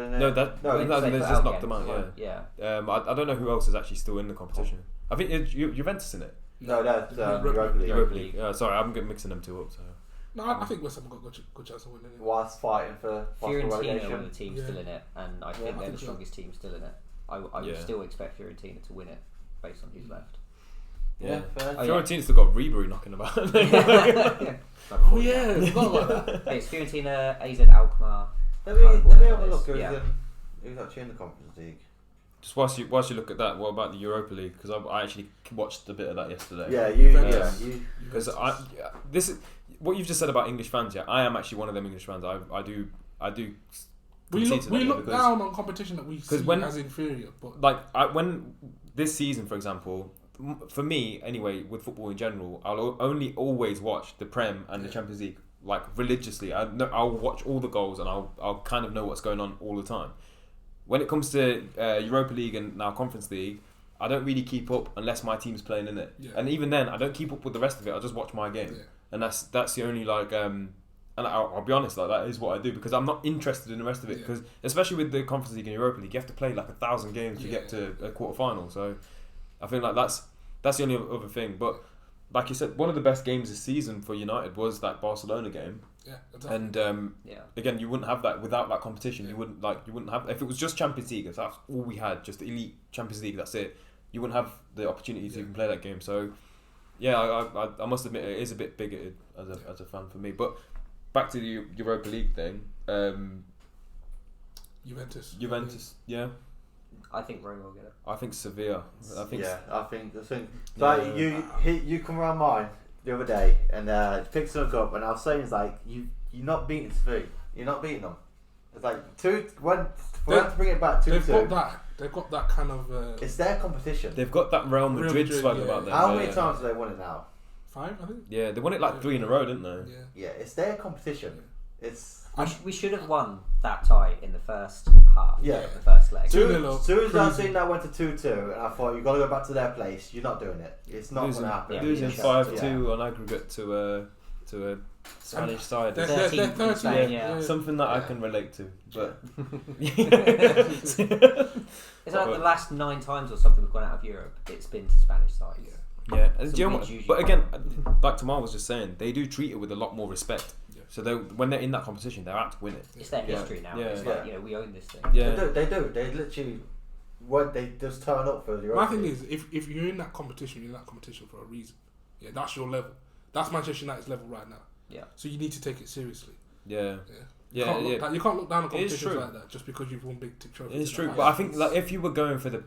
knocked them out. Yeah. I don't know who else is actually still in the competition. I think it's Juventus in it. No, that's Europa League. Sorry, I'm mixing them two up. So. No, I think West Ham got good chance of winning it. Whilst fighting for Fiorentina are one of the teams still in it, and I think they're the strongest team still in it. I would still expect Fiorentina to win it based on who's left. Yeah, Fiorentina's still got Ribery knocking about. Oh yeah, forgot about that. Hey, it's Fiorentina, AZ Alkmaar. Let me have a look. Who's actually in the Conference League? Just whilst you look at that, what about the Europa League? Because I actually watched a bit of that yesterday. Yeah, because this is what you've just said about English fans. Yeah, I am actually one of them English fans. I do. We look down on competition that we see as inferior. But when this season, for example. For me, anyway, with football in general, I'll only always watch the Prem and the Champions League like religiously. I'll watch all the goals and I'll kind of know what's going on all the time. When it comes to Europa League and now Conference League, I don't really keep up unless my team's playing in it. Yeah. And even then, I don't keep up with the rest of it. I just watch my game, and that's the only and I'll be honest, like that is what I do because I'm not interested in the rest of it. Because especially with the Conference League and Europa League, you have to play like 1,000 games to get to a quarter final. So. I think like that's the only other thing. But like you said, one of the best games this season for United was that Barcelona game. Yeah, exactly. And again, you wouldn't have that without that competition. Yeah. You wouldn't have if it was just Champions League. If that's all we had, just the elite Champions League. That's it. You wouldn't have the opportunity to even play that game. So I must admit it is a bit bigoted as a fan for me. But back to the Europa League thing. Juventus. Yeah. I think Roma will get it. I think Sevilla. I think. Like you come around mine the other day and picked something up, and I was saying it's like you're not beating Sevilla. You're not beating them. It's like 2-1. We have to bring it back 2-2. They've got that kind of. It's their competition. They've got that Real Madrid swag about them. How many times have they won it now? 5, I think. Yeah, they won it like 3 in a row, didn't they? Yeah, it's their competition. It's. We should have won that tie in the first half. Yeah, the first leg. As soon as I seen that went to 2-2, and I thought you've got to go back to their place. You're not doing it. It's not going to happen. Losing 5-2 on aggregate to a Spanish side. They're 13, something that I can relate to. But it's like the last 9 times or something we've gone out of Europe. It's been to Spanish sides. Yeah, but again, like Tamar was just saying, they do treat it with a lot more respect. So when they're in that competition, they're out to win it. It's their history now. It's like, we own this thing. Yeah. They do. They literally, they just turn up for the. My thing is, if you're in that competition, you're in that competition for a reason. Yeah, that's your level. That's Manchester United's level right now. Yeah. So you need to take it seriously. Yeah. You can't look down on competitions like that just because you've won big trophies. It's true, but I think like if you're going for the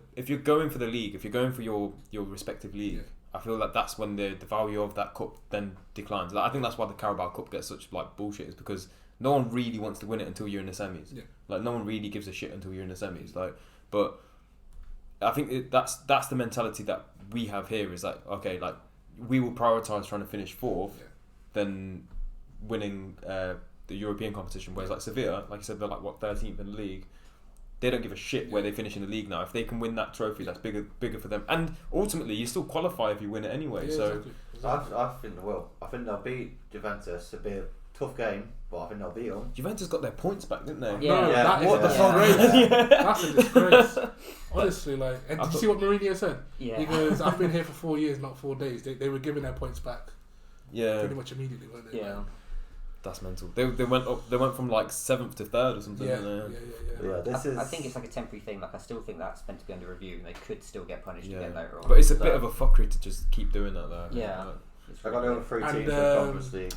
league, if you're going for your respective league. Yeah. I feel like that's when the value of that cup then declines. Like, I think that's why the Carabao Cup gets such like bullshit, is because no one really wants to win it until you're in the semis. Yeah. Like no one really gives a shit until you're in the semis. Like, but I think that's the mentality that we have here. Is like, okay, like we will prioritise trying to finish 4th than winning the European competition. Whereas like Sevilla, like you said, they're like 13th in the league. They don't give a shit where they finish in the league now. If they can win that trophy, that's bigger for them. And ultimately, you still qualify if you win it anyway. Yeah, exactly. I think they will. I think they'll beat Juventus. It'll be a tough game, but I think they'll beat them. Juventus got their points back, didn't they? That's a disgrace. Honestly, like, and did you see what Mourinho said? Yeah. He goes, I've been here for 4 years, not 4 days. They were giving their points back. Yeah. Pretty much immediately, weren't they? Yeah. That's mental. They went up. They went from like 7th to 3rd or something. Yeah, didn't they? Yeah, I think it's like a temporary thing. Like I still think that's meant to be under review, and they could still get punished again later on. But it's a bit of a fuckery to just keep doing that though. Yeah. I got over 3 teams in the Conference League.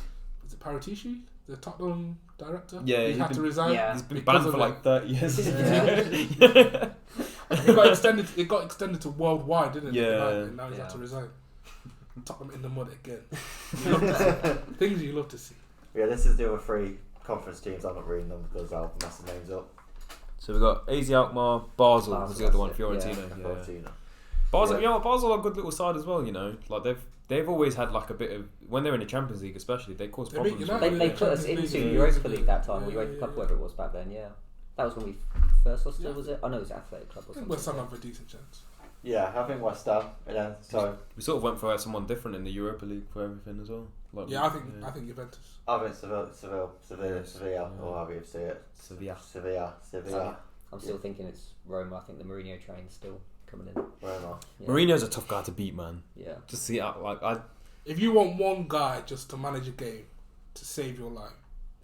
Is it Paratici, the Tottenham director? Yeah, he had to resign. Yeah. He's been banned for like 30 years. It got extended. It got extended to worldwide, didn't it? Yeah. And now he's had to resign. Tottenham in the mud again. You love to see. Things you love to see. Yeah, this is the other 3 conference teams. I'm not reading them because I'll mess the names up. So we've got AZ Alkmaar, Basel was the other one, Fiorentina. Yeah, Fiorentina. Basel, Yeah. Basel are a good little side as well. You know, like they've always had like a bit of when they're in the Champions League, especially they cause They problems. beat with United. They Yeah, put us Champions into League. Europa League that time, or Yeah, Europa Cup, yeah. whatever it was back then. Yeah, that was when we first lost. Yeah. Was it? I know it was Athletic Club I or think something. West Ham have a decent chance. Yeah, I think West Ham. And then, so We sort of went for someone different in the Europa League for everything as well. Like, Yeah, I think Juventus. I think Sevilla, Yeah. or however you say it. Sevilla. I'm still thinking it's Roma. I think the Mourinho train's still coming in. Roma. Yeah. Mourinho's a tough guy to beat, man. Yeah. Just see, I If you want one guy just to manage a game to save your life,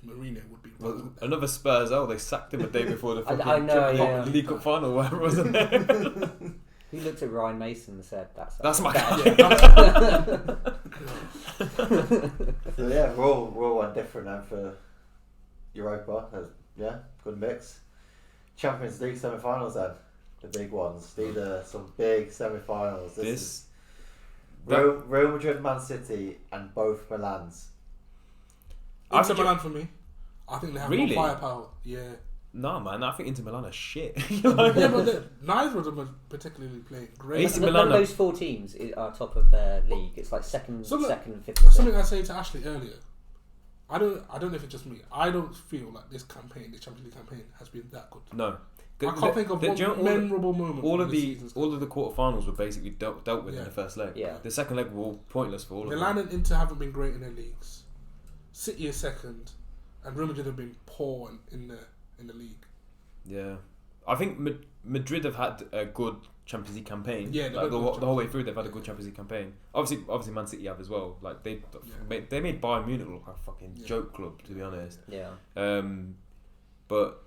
Mourinho would be. well, another Spurs. They sacked him a day before the fucking I know, yeah. League Cup final, whatever, wasn't it? Who looked at Ryan Mason and said, That's my guy. So yeah, we're all one different now for Europa. Yeah, good mix. Champions League semi-finals then, the big ones. These are some big semi-finals. This is Real Madrid, Man City, and both Milans. Inter Milan for me. I think they have Really? more firepower. Yeah. No, man, I think Inter Milan are shit. Yeah, but neither of them are particularly playing great. AC None Milan of are- those 4 teams are top of their league. It's like second, Something- fifth. or Something sixth. I said to Ashley earlier. I don't know if it's just me. I don't feel like this campaign, the Champions League campaign, has been that good. No, I can't think of one memorable moment. All from of this the season's all of the quarterfinals were basically dealt with in Yeah. the first leg. Yeah. The second leg were all pointless for all of Milan them. and Inter haven't been great in their leagues. City is second, and Real Madrid have been poor in the league. Yeah, I think Madrid have had a good Champions League campaign. Yeah, they've like had the a good whole way through, they've had a good Champions League campaign. Obviously, Man City have as well. Like they made Bayern Munich look like a fucking joke club, to be honest. Yeah. But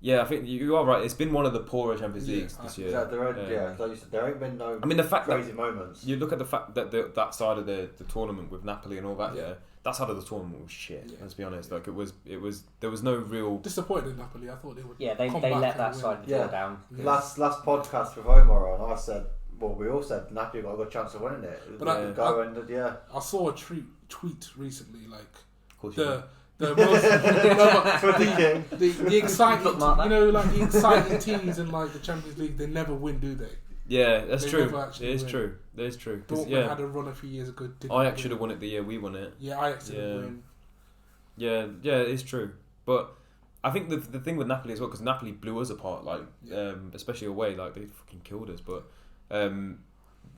yeah, I think you are right. It's been one of the poorer Champions Leagues this year. Like you said, there ain't been no I mean, the fact crazy that moments. you look at the fact that that side of the tournament with Napoli and all that, Yeah. that side of the tournament was shit. Yeah. Let's be honest. Like it was there was no real. Disappointed in Napoli. I thought they would. Yeah, they come let back that and side of the Yeah. door down. Yeah. Last podcast with Omar on, I said, well, we all said Napoli got a good chance of winning it. But I I saw a tweet recently, like Of course you know. the most the exciting, Bookmark that. like the exciting teams in like the Champions League, they never win, do they? Yeah, that's They true. never actually It is win. true. That is true. 'Cause, Dortmund yeah, had a run a few years ago. Didn't Ajax win. should have won it the year we won it. Yeah, Ajax didn't Yeah. win. Yeah, it's true. But I think the thing with Napoli as well, because Napoli blew us apart, like especially away, like they fucking killed us. But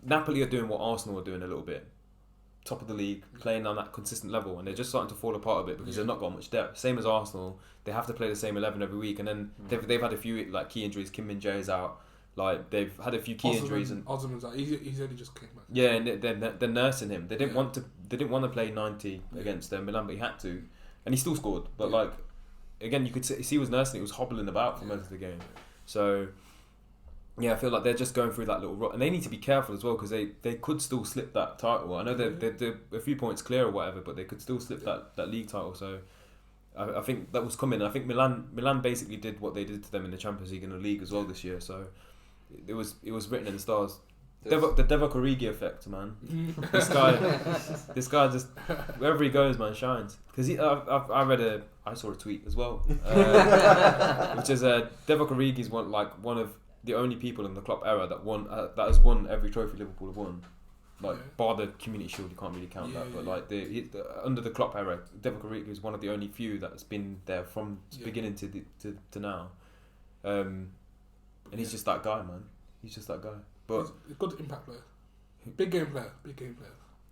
Napoli are doing what Arsenal are doing a little bit, top of the league, playing on that consistent level, and they're just starting to fall apart a bit because they've not got much depth. Same as Arsenal, they have to play the same 11 every week, and then they've had a few like key injuries. Kim Min-jae is out. Like they've had a few key injuries, and Osman's out. He's only just came back. yeah, and they're nursing him. They didn't want to. They didn't want to play 90 against Milan, but he had to, and he still scored. But like again, you could see he was nursing. He was hobbling about for most of the game. So yeah, I feel like they're just going through that little rut, and they need to be careful as well because they could still slip that title. I know they're a few points clear or whatever, but they could still slip that league title. So I think that was coming. I think Milan basically did what they did to them in the Champions League and the league as well this year. So it was written in the stars. The Divock Origi effect, man. This guy just wherever he goes, man, shines. Because I saw a tweet as well, which is Divock Origi is one of the only people in the Klopp era that has won every trophy Liverpool have won. Like bar the Community Shield, you can't really count that, but like under the Klopp era, Divock Origi is one of the only few that's been there from beginning to now, and he's just that guy, man. He's just that guy. But he's a good impact player, big game player.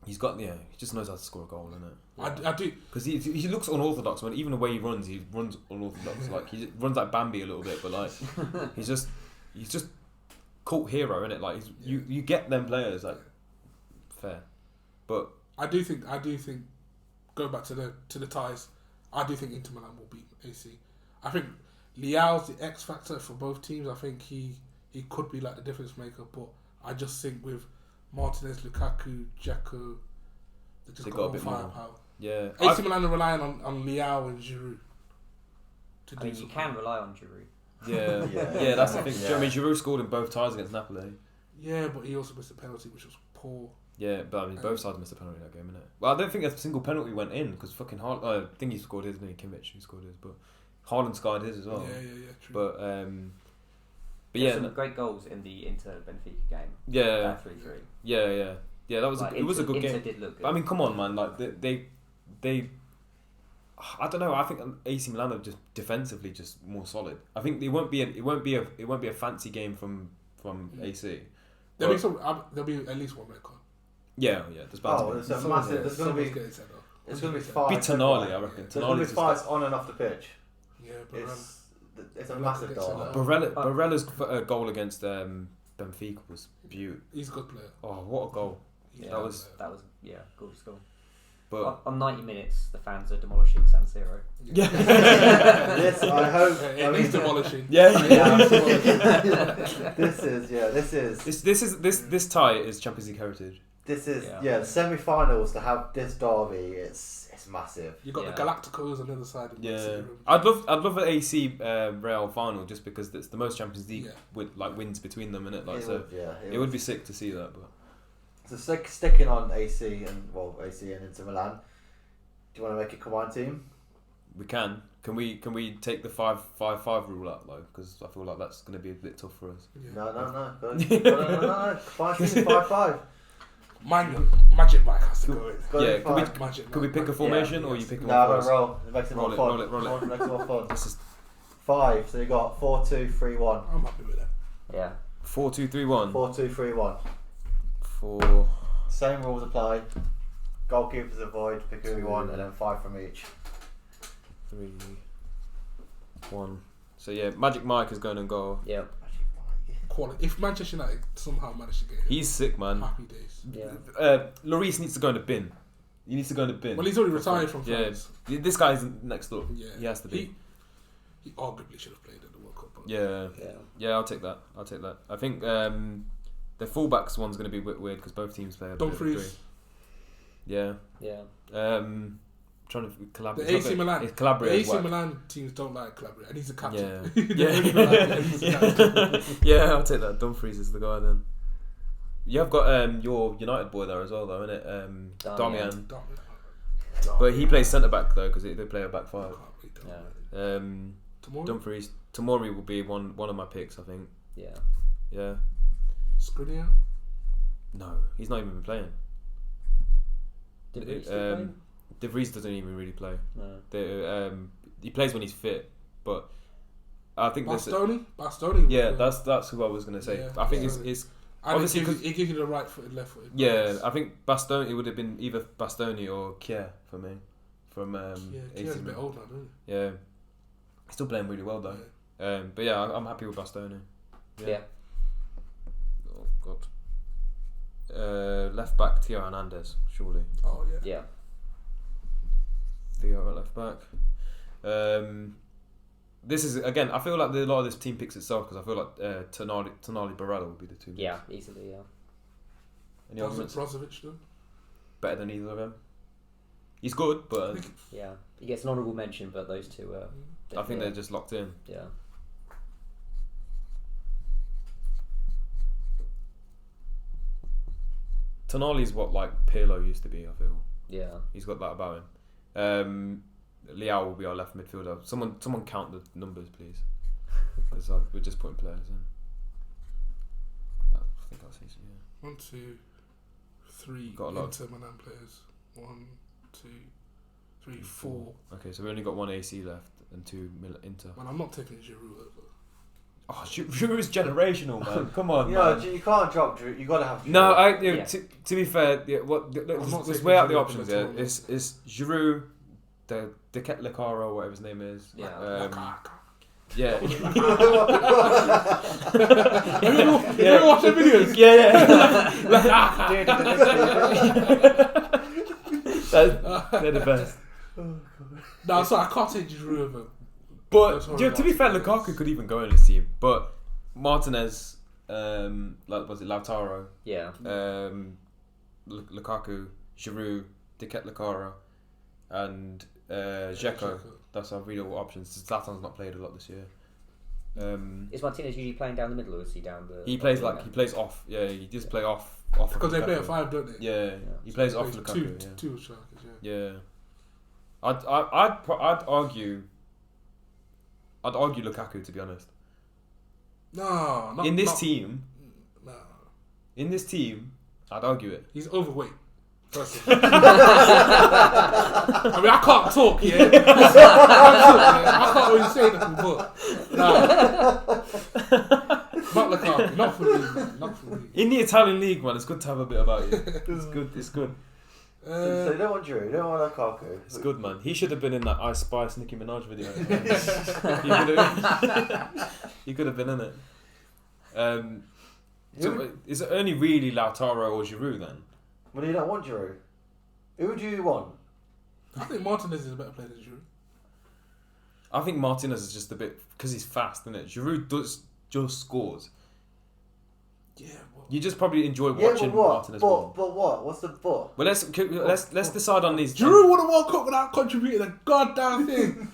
He's got he just knows how to score a goal, innit? I do because he looks unorthodox, man. Even the way he runs unorthodox. Like he runs like Bambi a little bit, but like he's just cult hero, innit? Like you get them players like fair, but I do think going back to the ties, I do think Inter Milan will beat AC. I think Leao's the X factor for both teams. I think he could be like the difference maker, but I just think with Martinez, Lukaku, Dzeko, they just got a bit more firepower. Yeah, AC Milan are relying on Leao and Giroud. I mean, you can rely on Giroud. Yeah, that's the thing. Yeah. I mean, Giroud scored in both ties against Napoli. Yeah, but he also missed a penalty, which was poor. Yeah, but I mean, both sides missed a penalty that game, innit? Well, I don't think a single penalty went in because fucking I think he scored his, didn't he? Kimmich, who scored his, but Haaland scored his as well. Yeah, true. But There's some great goals in the Inter Benfica game. Yeah, 3-3. Yeah. That was like, it was a good Inter game. Did look good. I mean, come on, man. Like they. I don't know. I think AC Milan are just defensively just more solid. I think it won't be a fancy game from AC. There'll be at least one red card. Yeah. There's bound to be. There's a massive. There's going to be. It's going to be five. Be Tonali, I reckon. There's going to be fights on and off the pitch. Yeah, but It's a massive goal. Barella's goal against Benfica was beautiful. He's a good player. Oh, what a goal! Yeah, that was gorgeous goal. But on 90 minutes, the fans are demolishing San Siro. yeah, This I hope. It needs demolishing. This tie is Champions League heritage. This is the semi-finals to have this derby. It's massive. You got the Galacticos on the other side. Yeah, I'd love an AC Real final just because it's the most Champions League wins between them, innit? It would be sick to see that. But so sticking on AC and Inter Milan. Do you want to make a combined team? we can. Can we take the 5-5-5 rule out though? Because I feel like that's going to be a bit tough for us. Yeah. No. No. Combined team 5-5. Magic Mike has to go in. Yeah, could we pick a formation or you pick one? No, roll. It makes it more fun. Roll it. It makes it more fun. This is 5. So you got 4-2-3-1. I'm happy with that. Yeah. 4-2-3-1. 4-2-3-1. 4. Same rules apply. Goalkeepers avoid. Pick who you want, and then 5 from each. 3, 1. So yeah, Magic Mike is going to goal. Yeah. Quality. If Manchester United somehow manage to get him, He's sick, man. happy days. Yeah. Lloris needs to go in the bin. He needs to go in the bin. Well, he's already retired from France. Yeah, this guy's next up. Yeah. He has to be. He arguably should have played at the World Cup. But Yeah, I'll take that. I think the fullbacks one's going to be a bit weird because both teams play a bit of a three. Yeah. Trying to collaborate. The AC Milan. The AC Milan teams don't like collaborate, and he's a captain. Yeah, I'll take that. Dumfries is the guy then. You have got your United boy there as well, though, innit? Damian. But he plays centre back though because they play a back 5. Dumfries. Tamori will be one of my picks, I think. Yeah. Skriniar? No, he's not even been playing. De Vries doesn't even really play. No. He plays when he's fit, but I think Bastoni. Yeah, that's who I was gonna say. Yeah, I think it's obviously it gives you the right footed, left footed. Yeah, I think Bastoni, it would have been either Bastoni or Kier for me. From Kier's a bit old now, doesn't he? Yeah, he's still playing really well though. Yeah. But yeah, I'm happy with Bastoni. Yeah. Oh God. Left back Theo Hernandez, surely. Oh yeah. Yeah. Theo at left back. This is again. I feel like a lot of this team picks itself because I feel like Tonali Barella will be the two. Yeah, easily. Yeah. Any arguments? Brozovic though? Better than either of them. He's good, but yeah, he gets an honourable mention. But those two are. I think they're just locked in. Yeah. Tonali's what like Pirlo used to be. I feel. Yeah. He's got that about him. Leao will be our left midfielder. Someone count the numbers, please, because we're just putting players in. I think I'll say so. Yeah. 1, 2, 3. Got a lot. Inter Milan players. 1, 2, 3, 4. Okay, so we only got 1 AC left and 2 Inter. Man, I'm not taking Giroud over. Oh, Giroud's generational, man. Come on, man. You can't drop Giroud. You got to have Giroud. No, to be fair, let's weigh out the options here. It's Giroud, the Lecaro, whatever his name is. Yeah. Yeah. Have you ever watched the videos? Yeah. They're the best. No, sorry, I can't take Giroud over. But to be fair, Lukaku could even go in this team. But Martinez, was it Lautaro? Yeah. Lukaku, Giroud, Diket Lucara, and Dzeko. That's our real options. Zlatan's not played a lot this year. Is Martinez usually playing down the middle, or is he down the? He plays off. Yeah, he just play off. Because they play at 5, don't they? Yeah, he plays off Lukaku. Two strikers. Yeah. I'd argue Lukaku, to be honest. No, not in this not, team. No. In this team, I'd argue it. He's overweight. Personally. I mean, I can't talk, yeah. I can't really say nothing, but not Lukaku, not for me, man. Not for me. In the Italian league, man, it's good to have a bit about you. It's good. It's good. So you don't want Giroud, you don't want Lukaku. It's good, man. He should have been in that I Spice Nicki Minaj video. He could have been in it. So is it only really Lautaro or Giroud then? Well, you don't want Giroud. Who do you want? I think Martinez is a better player than Giroud. I think Martinez is just a bit because he's fast, isn't it? Giroud just scores. Yeah. Well, you just probably enjoy watching Martinez. But what? What's the but? Well, let's decide on these. Giroud won a World Cup without contributing a goddamn thing.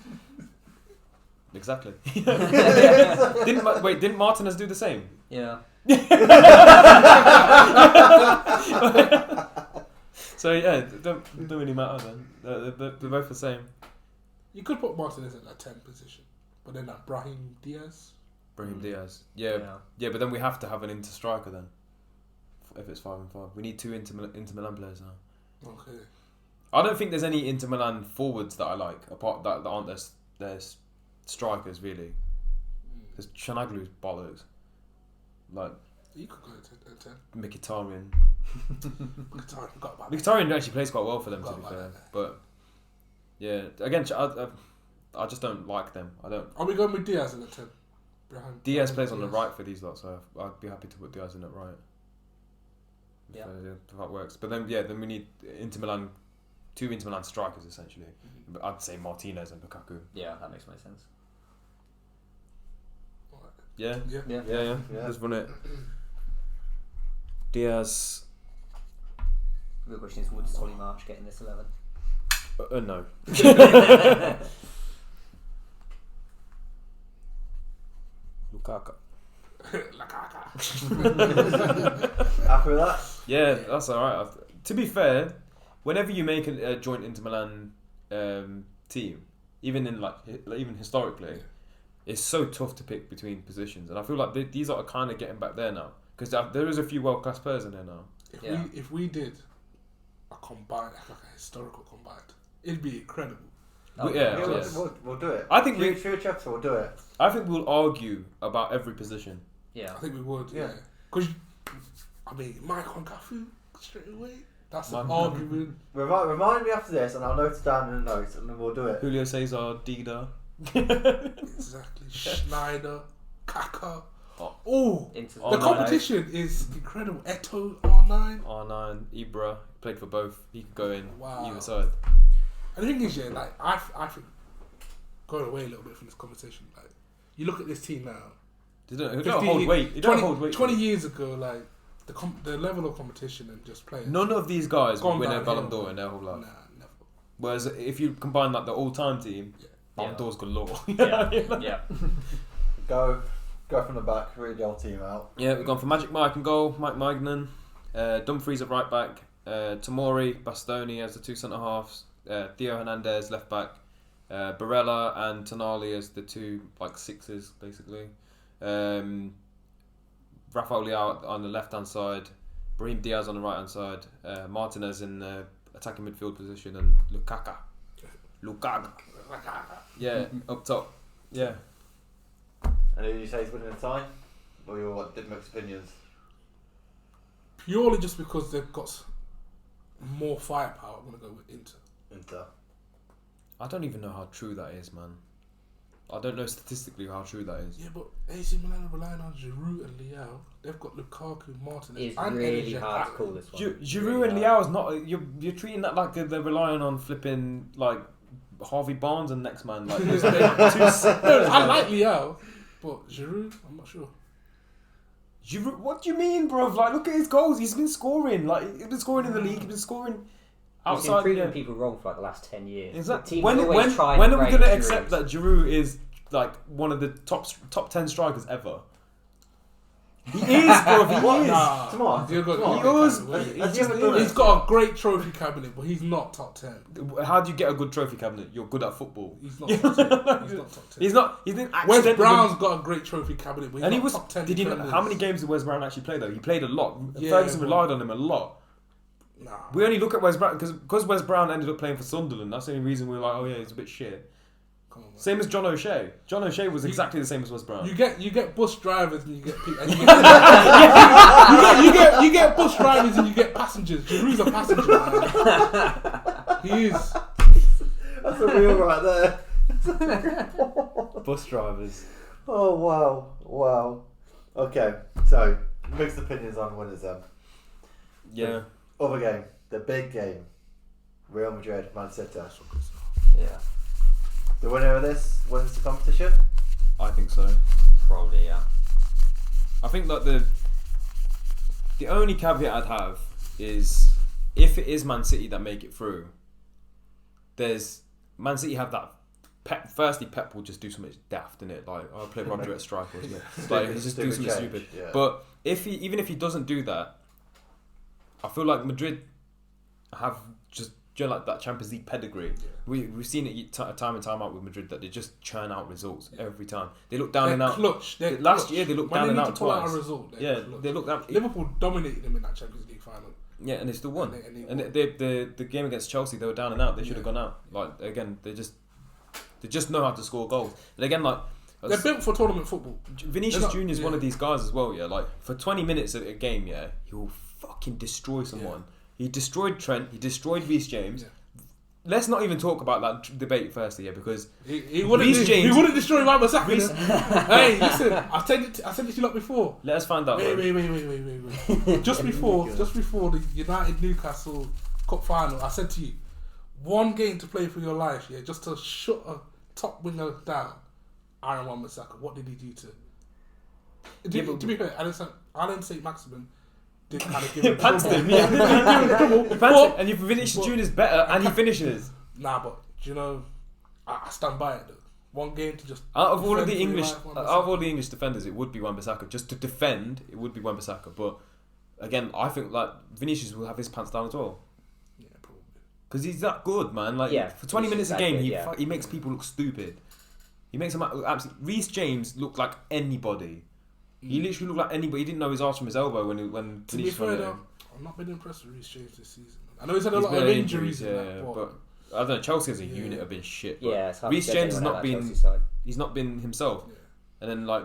Exactly. Didn't Martinez do the same? Yeah. So yeah, it don't really matter then. They're both the same. You could put Martinez in that 10 position, but then that Brahim Diaz. Yeah, but then we have to have an Inter striker then. If it's 5 and 5, we need 2 Inter Milan players now. Okay. I don't think there's any Inter Milan forwards that I like apart that aren't their strikers really. Because Chanaglu's bollocks. Like you could go to 10. Mkhitaryan. Mkhitaryan actually plays quite well for them, to be fair. But yeah, again, I just don't like them. I don't. Are we going with Diaz in the 10? Diaz plays on the right for these lots, so I'd be happy to put Diaz in at right. Yeah. If that works. But then we need Inter Milan, 2 Inter Milan strikers essentially. Mm-hmm. But I'd say Martinez and Lukaku. Yeah, that makes more sense. Yeah. Yeah. Let's run it. Diaz. The real question is, would Solly March get in this 11? No. Lukaku. After that? Yeah, that's alright. To be fair, whenever you make a joint Inter Milan team, even historically, it's so tough to pick between positions, and I feel like these are kind of getting back there now because there is a few world class players in there now. If we did a combined, like a historical combined, it'd be incredible. We'll do it. I think future episode we'll do it. I think we'll argue about every position. Yeah, I think we would. Yeah, because I mean, Michael Cafu straight away. That's an argument. Remind me after this, and I'll note it down in the notes, and then we'll do it. Julio Cesar, Dida. Exactly. Schneider, Kaka. Oh, the competition is incredible. Eto, R9, Ibra played for both. He could go in either side. And the thing is, like I think going away a little bit from this conversation, like you look at this team now. They don't hold weight. 20 years ago, like the level of competition and just playing. None of these guys will win a Ballon d'Or in their whole life. Nah, never. Whereas if you combine the all-time team, Ballon d'Ors galore. Yeah. Go from the back, read the old team out. Yeah, we've gone for Magic Mike and goal, Mike Magnan, Dumfries at right back, Tamori, Bastoni as the 2 centre halves, Theo Hernandez left back, Barella and Tonali as the 2 sixes basically. Rafael Leao on the left hand side, Brahim Diaz on the right hand side, Martinez in the attacking midfield position, and Lukaku. Yeah, up top. Yeah. And who do you say is winning the tie? Or you did mixed opinions? Purely just because they've got more firepower, I'm going to go with Inter. Inter. I don't even know how true that is, man. I don't know statistically how true that is. Yeah, but AC Milan are relying on Giroud and Leao. They've got Lukaku, Martinez. It's and really Eden hard to Hazard. call this one. Giroud Really and hard. Leao is not. You're treating that like they're relying on flipping like Harvey Barnes and next man. Like they're No, I like Leao, but Giroud, I'm not sure. Giroud, what do you mean, bro? Like, look at his goals. He's been scoring. Like, he's been scoring in the league. He's been scoring He's been outside. proving people wrong for like the last 10 years. Exactly. Teams When always try are and we break going to Giroud. accept that Giroud is like one of the top 10 strikers ever? He is, bro. He is. Nah, Tamar, you're good. Tamar. He is. Has He he just ever done is. He's got a great trophy cabinet, but he's not top 10. How do you get a good trophy cabinet? You're good at football. He's not top 10. He's not top 10. He's not. He didn't. Wes accidentally- Brown's got a great trophy cabinet, but he's And he not was. top 10 Did he? defenders. How many games did Wes Brown actually play though? He played a lot. Yeah, Ferguson but- relied on him a lot. Nah. We only look at Wes Brown because Wes Brown ended up playing for Sunderland. That's the only reason we're like, oh yeah, he's a bit shit. Come on, man. Same as John O'Shea. John O'Shea was exactly the same as Wes Brown. You get bus drivers and you get people. And you get bus drivers and you get passengers. Giroud's a passenger, man. He is. That's a real right there. Bus drivers. Oh wow. Okay, so mixed opinions on winners then. Yeah. Other game, the big game, Real Madrid, Man City. Yeah, The winner of this wins the competition. I think so. probably, yeah. I think that the only caveat I'd have is if it is Man City that make it through, there's Man City have that. Pep will just do something daft in it, like I'll play Rodri at striker or something. Like he's just do something change, stupid. yeah. But even if he doesn't do that, I feel like Madrid have just like that Champions League pedigree. We've seen it time and time out with Madrid that they just churn out results every time. They look down They're and out. clutch. They're Last clutch. year they looked When down they and need out to pull out twice. a result, they're Yeah, clutch. they looked down. Liverpool dominated them in that Champions League final. Yeah, and they still won. And And the game against Chelsea, they were down and out. They should have gone out. Like again, they just know how to score goals. And again, like They're built for tournament football. Vinicius They're not- Junior is one yeah. of these guys as well. Yeah, like for 20 minutes of a game, yeah, he will fucking destroy someone. He destroyed Trent. He destroyed Reece James. Yeah. Let's not even talk about that debate firstly, yeah, because He wouldn't. Reece James- He wouldn't destroy Wan-Bissaka. Reece- Hey, listen. I said it to you lot before. let us find out. Wait. Just before the United Newcastle Cup final, I said to you, one game to play for your life, yeah, just to shut a top winger down. Aaron Wan-Bissaka. What did he do to? To be fair, Alan St. Maximin did kind of give him Pants trouble. him, yeah. He did give him trouble. He pants But- him, and if Vinicius Junior is better, and he finishes. Nah, but do you know, I stand by it though. One game to just Out of all of defend the for your English, life, out Wan-Bissaka. of all the English defenders, it would be Wan-Bissaka. Just to defend, it would be Wan-Bissaka. But again, I think like Vinicius will have his pants down as well Yeah, probably. because he's that good, man. Like Yeah, for 20 he's minutes a that game, good, he yeah. he makes people look stupid. He makes them absolutely. Reece James looked like anybody. He literally looked like anybody. He didn't know his arse from his elbow when To be Vinicius fair went though, in. I've not been impressed with Reece James this season. I know he's had a He's lot been of had injuries, yeah, and that, but I don't know. Chelsea as a unit have been shit. But Yeah, it's hard Reece to judge James has anyone not out that been. Chelsea side. He's not been himself. Yeah. And then like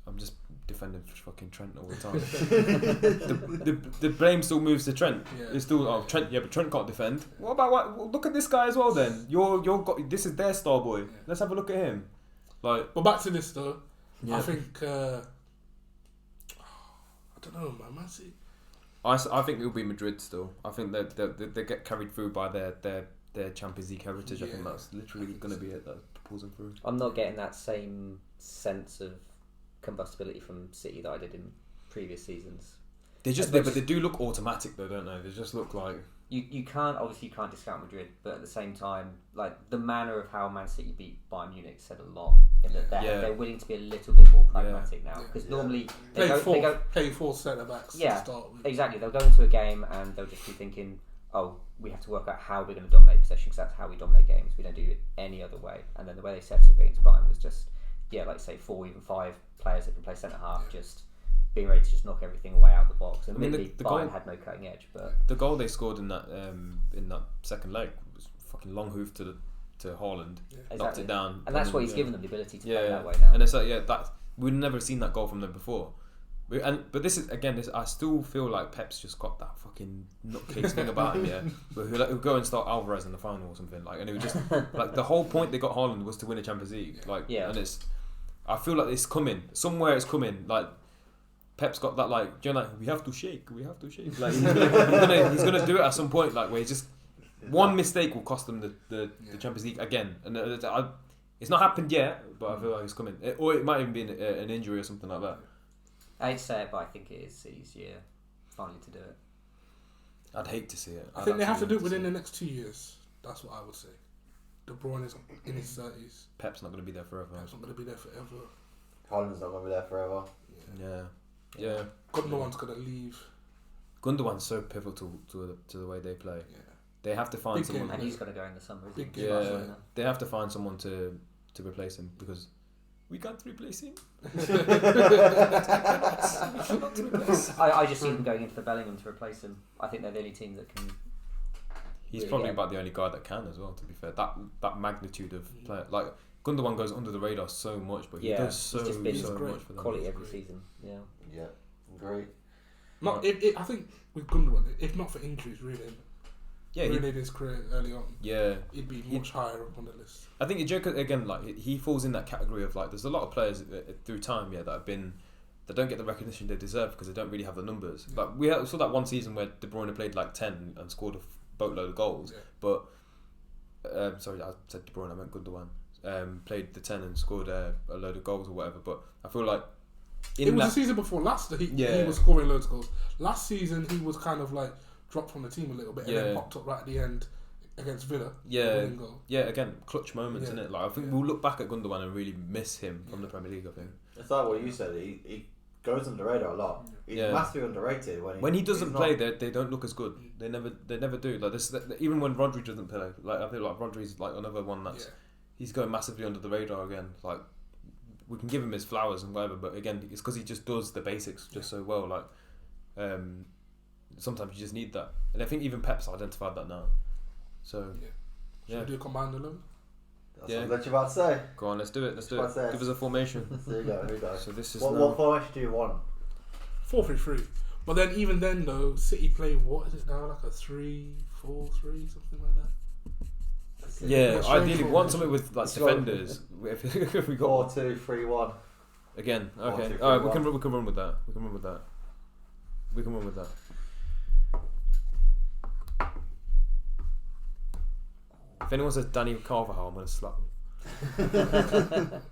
I'm just defending fucking Trent all the time. the blame still moves to Trent. Yeah. It's still Trent. Yeah, but Trent can't defend. What about well, look at this guy as well. Then this is their star boy. Yeah. Let's have a look at him. Like But back to this though, yeah. I think I don't know, man. City. I think it'll be Madrid still. I think they get carried through by their Champions League heritage. I think Yeah, that's literally going to be it that pulls them through. I'm not getting that same sense of combustibility from City that I did in previous seasons. But they do look automatic though, don't they? They just look like You can't discount Madrid, but at the same time, like the manner of how Man City beat Bayern Munich said a lot in that they're willing to be a little bit more pragmatic now. Because normally they play four centre backs Yeah, to start with. exactly. They'll go into a game and they'll just be thinking, oh, we have to work out how we're going to dominate possession because that's how we dominate games. We don't do it any other way. And then the way they set up against Bayern was just, like say 4, even 5 players that can play centre half, just being ready to just knock everything away out of the box. And admittedly, Bayern had no cutting edge, but the goal they scored in that second leg was fucking long hoof to Haaland, knocked it down, and that's what he's given them the ability to play that way now. now. And it's like that we've never seen that goal from them before. But this is again. I still feel like Pep's just got that fucking nutcase thing about him. Yeah, where he'll go and start Alvarez in the final or something. Like, and it would just like the whole point they got Haaland was to win a Champions League. Like, and I feel like it's coming somewhere. It's coming. Like, Pep's got that like, do you know, like, we have to shake. Like, he's gonna do it at some point. Like, where he's just one mistake will cost them the Champions League again. And it's not happened yet, but I feel like it's coming. Or it might even be an injury or something like that. I hate to say it, but I think it is City's year finally to do it. I'd hate to see it. I think they have to do it within the next 2 years. That's what I would say. De Bruyne is in his 30s. Pep's not going to be there forever. Pep's not going to be there forever. Haaland's not going to be there forever. Yeah. Gundogan's going to leave. Gundogan's so pivotal to the way they play. Yeah. They have to find Big someone. game. And he's got to go in the summer. Big Isn't he? game. They have to find someone to replace him because we can't replace him. I just see them going into the Bellingham to replace him. I think they're the only team that can. He's really probably about the only guy that can as well. To be fair, that magnitude of player, like Gundogan goes under the radar so much, but he does so just been much for them. quality every season. Yeah. Yeah, great. I think with Gundogan, if not for injuries, really. Yeah, ruined his career early on. Yeah, he'd be much higher up on the list. I think Joker again, like he falls in that category of like there's a lot of players through time, that don't get the recognition they deserve because they don't really have the numbers. Yeah. Like we saw that one season where De Bruyne played like 10 and scored a boatload of goals, but sorry, I said De Bruyne, I meant Gundogan. Played the 10 and scored a load of goals or whatever. But I feel like it was the season before last that he was scoring loads of goals. Last season he was kind of like dropped from the team a little bit and then popped up right at the end against Villa. Again, clutch moments, isn't it? Like I think we'll look back at Gundogan and really miss him from the Premier League. I think it's like what you said. He goes under the radar a lot. He's massively underrated when he doesn't play. They don't look as good. They never do. Like this, even when Rodri doesn't play. Like I feel like Rodri's like another one that's he's going massively under the radar again. Like we can give him his flowers and whatever, but again, it's because he just does the basics just so well. Like sometimes you just need that, and I think even Pep's identified that now. So should we do a combined 11? That's what you're about to say. Go on, let's do it. Give us a formation. There you go. So this is what formation do you want? 4-3-3. But then even then though, City play what is it now, like a 3-4-3, something like that. Yeah, ideally want something with like defenders. If we got 4-2-3-1 again, okay. 4-2-3-1. Alright, we can run with that. We can run with that. If anyone says Danny Carvajal, I'm going to slap them.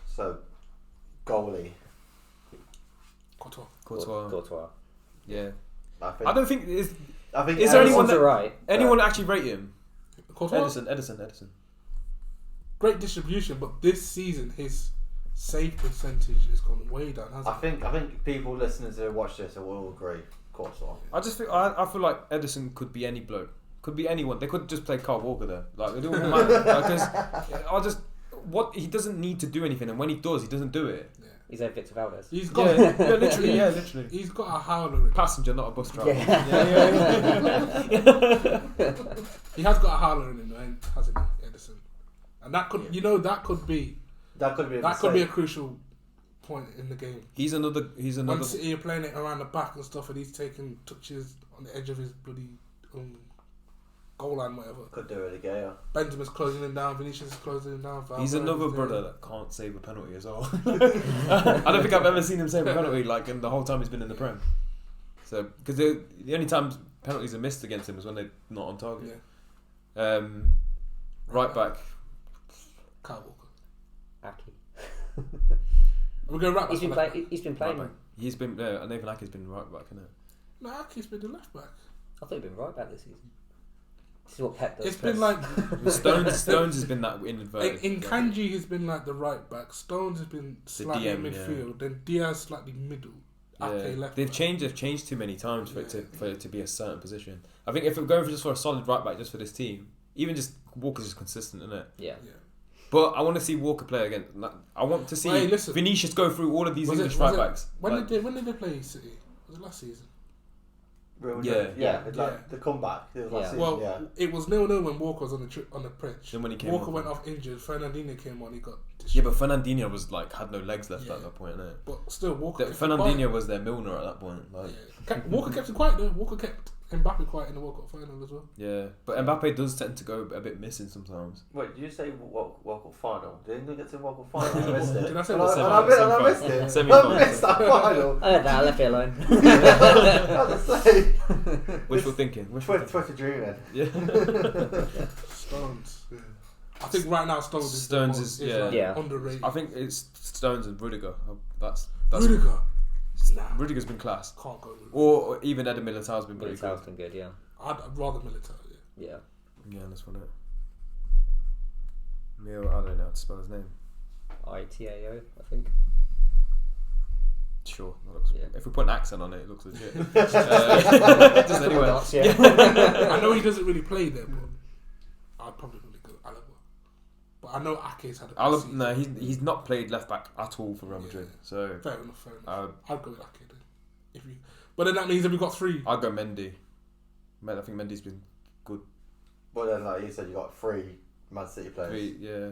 So, goalie. Courtois. Yeah. I don't think is there Edison's anyone alright. anyone actually rate him? Courtois? Edison. Great distribution, but this season his save percentage has gone way down, hasn't it? I think people listening to watch this will all agree. Courtois. I just think I feel like Edison could be any bloke. Could be anyone. They could just play Carl Walker there. Like it doesn't matter. Because he doesn't need to do anything, and when he does, he doesn't do it. Yeah. He's like Victor Valdez. He's got literally. He's got a howler in Passenger, not a bus driver. He has got a howler in him, hasn't he, Edison? And that could, that could be a crucial point in the game. He's another. When City are playing it around the back and stuff, and he's taking touches on the edge of his bloody goal line, whatever. Could do it again. Benjamin's closing him down. Vinicius is closing him down. He's another brother that can't save a penalty as well. I don't think I've ever seen him save a penalty like in the whole time he's been in the Prem. So because the only times penalties are missed against him is when they're not on target. Yeah. Right back. Kyle Walker. Aki. We're going right back. He's been playing. Right back. He's been Nathan Aki's been right back, isn't it? No, Aki's been the left back. I thought he'd been right back this season. This is what Pep does. It's been like Stones has been that inverted. In Kanji has been like the right back. Stones has been slightly in midfield. Then Diaz slightly middle. Ake left. They've changed too many times for it to be a certain position. I think if we're going for a solid right back just for this team, even just Walker's just consistent, isn't it? Yeah. But I want to see Walker play again. I want to see Vinicius go through all of these English right backs. When did they play City? Was it last season? Real Yeah. Madrid. Yeah. Yeah. It's like the comeback. It was last season, Well, yeah. it was 0-0 when Walker was on the pitch. Then when he came Walker off, went off injured. Fernandinho came on. He got Yeah, destroyed. but Fernandinho was like had no legs left Yeah. at that point, innit? But still, Walker. kept it Fernandinho quiet. was their Milner at that point. Like, Walker kept it quiet though. Walker kept Mbappe quiet in the World Cup final as well. yeah, but Mbappe does tend to go a bit missing sometimes. Wait, did you say World Cup final? Didn't you get to World Cup final? I missed it. Did I say And the I missed it. Semi-final. I missed that final. I heard that. I left it alone. I was gonna say. Wishful thinking. Twitter dreaming. Yeah. Stones. Yeah. I think right now Stones Stones is yeah. like Yeah. underrated. I think it's Stones and Rudiger. That's Rudiger. Nah, Rudiger's been class. can't go with Or even Eder Militao's been pretty Militao's good. been good, yeah. I'd rather Militao. Yeah. Yeah. Yeah, that's one it. I don't know how to spell his name. ITAO, I think. Sure, that looks. Yeah. If we put an accent on it, it looks legit. Just anyway. Yeah. I know he doesn't really play there, but I'd probably go Alaba. But I know Ake's had a good season. No, he's not played left back at all for Real Madrid. So Fair enough. uh, I'd go with Ake then. But then that means that we've got 3. I'd go Mendy. I think Mendy's been good. But then, like you said, you got 3 Man City players. Yeah.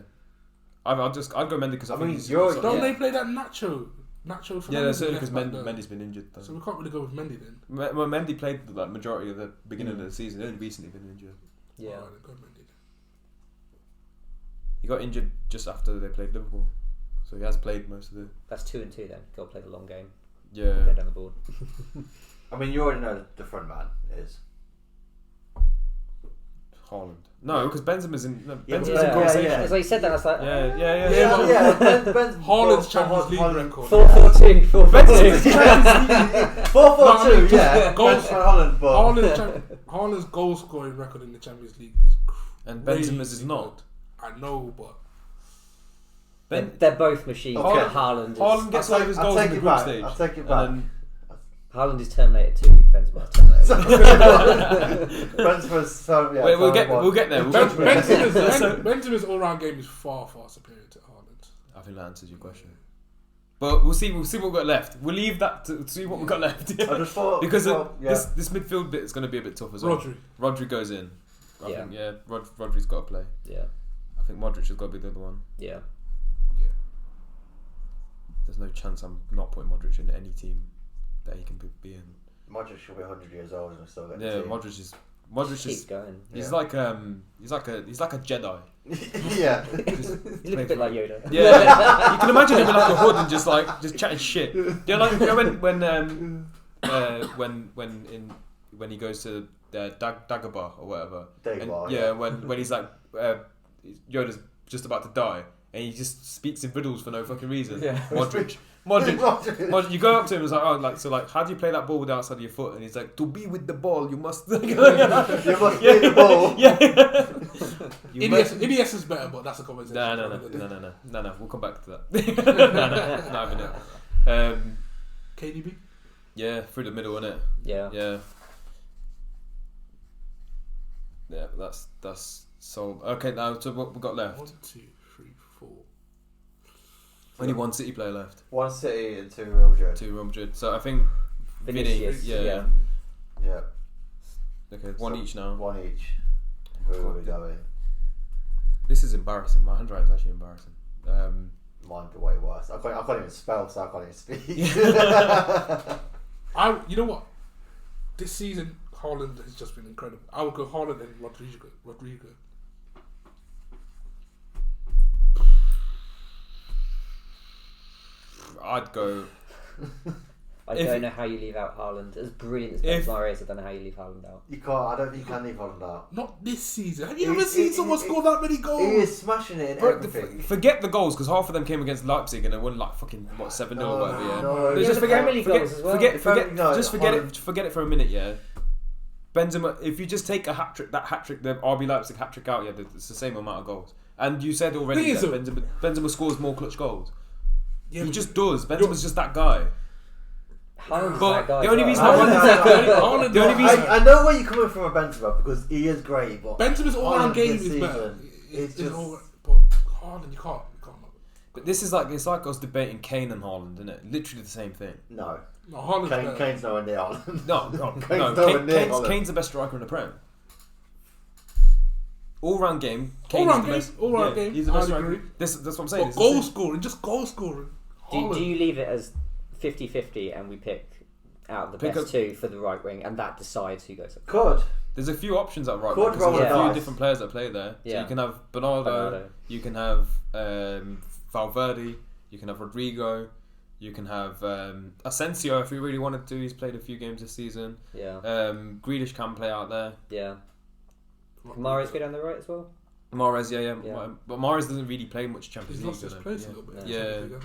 I'd go Mendy because I think he's. Don't they play that Nacho? Nacho for Yeah, that's only because left back there. Mendy's been injured. Though. So we can't really go with Mendy then. Well, Mendy played like majority of the beginning of the season. Only recently been injured. Yeah. Alright, then go with Mendy then. He got injured just after they played Liverpool, so he has played most of the. That's 2 and 2 then. Go play the long game. Yeah. Go down the board. I mean, you already know the front man is. Haaland. No, because Benzema's in. No, Yeah, Benzema's yeah, in conversation. yeah. So you said that, I was like, Yeah. Yeah, Ben's Haaland's Champions League record. 4-4-2. 4-4-2. 4-4-2, yeah. Goals- Ben's for Holland, but Haaland's goal scoring record in the Champions League is And crazy Benzema's is not. good. I know, but They're both machines. Okay. But Haaland Haaland gets all of his goals in the group stage. I'll take it back. And Haaland is terminated too. Benzema's terminated. Benzema's so, yeah. wait, we'll get there. Benzema's all-round game is far superior to Haaland. I think that answers your question. But we'll see what we've got left. We'll leave that to see what we've got left. I just thought Because this midfield bit is going to be a bit tough as well. Rodri goes in. I think Rodri's got to play. Yeah. I think Modric has got to be the other one. Yeah. There's no chance I'm not putting Modric in any team that he can be in. Modric should be 100 years old and still get the Yeah, team. Modric Keep is. going. He's Yeah. like a Jedi. Yeah. You look a bit like Yoda. Yeah, you can imagine him in like a hood and just chatting shit. When he goes to Dagobah or whatever. Dagobah, And, yeah. when he's like Yoda's just about to die and he just speaks in riddles for no fucking reason. Yeah. Modric, you go up to him and it's like, how do you play that ball with the outside of your foot? And he's like, to be with the ball, you must. You must be the ball. Yeah. Iniesta is better, but that's a conversation. No. We'll come back to that. No, having it. KDB? Yeah, through the middle, innit? Yeah. Yeah, that's sold. Okay, now so what we got left? 1, 2, 3, 4. Only one City player left. 1 City and 2 Real Madrid. 2 Real Madrid. So I think Vinicius, Vinny, yeah. Yeah. Okay, one each now. 1 each. Who are we going? This is embarrassing. My handwriting's actually embarrassing. Mine be way worse. I can't even spell, so I can't even speak. You know what? This season, Haaland has just been incredible. I would go Haaland and Rodrigo. I'd go. I don't know how you leave out Haaland. As brilliant as Benzema is, I don't know how you leave Haaland out. You can't. I don't think you can leave Holland out. Not this season. Have you ever seen someone score that many goals? He is smashing it in everything. Forget the goals because half of them came against Leipzig and they won like fucking 7-0 or whatever. Yeah. No, Just Premier League goals as well. Forget it for a minute. Yeah. Benzema, if you just take a hat trick, the RB Leipzig hat trick out, it's the same amount of goals. And you said already that Benzema scores more clutch goals. Yeah, he just does. Benzema's just that guy. Haaland's But that guy. the only reason I know where you're coming from with Benzema because he is great, but Benzema's all-round Haaland game this is better. season is just. But Haaland, you can't. But this is like it's like us debating Kane and Haaland, isn't it? Literally the same thing. No. No, Haaland's better. Kane's nowhere near Haaland. No, God, Kane's no. nowhere near Haaland. Kane's the best striker in the Prem. All round game. All-round Kane's game, the best. all-round game, He's the best I'd striker. agree. That's what I'm saying. But It's goal the same. scoring, just goal scoring. Do you leave it as 50-50 and we pick out the Pick best up- two for the right wing and that decides who goes up? Could. There's a few options at right Could back. 'cause There's roll a the few dice. different players that play there. So Yeah. you can have Bernardo. Bernardo. You can have Valverde. You can have Rodrigo. You can have Asensio if we really wanted to. He's played a few games this season. Yeah. Grealish can play out there. Yeah. Can Mahrez go down the right as well? Mahrez, yeah. Yeah. But Mahrez doesn't really play much Champions He's League. lost his does he? place a Yeah. little bit. Yeah.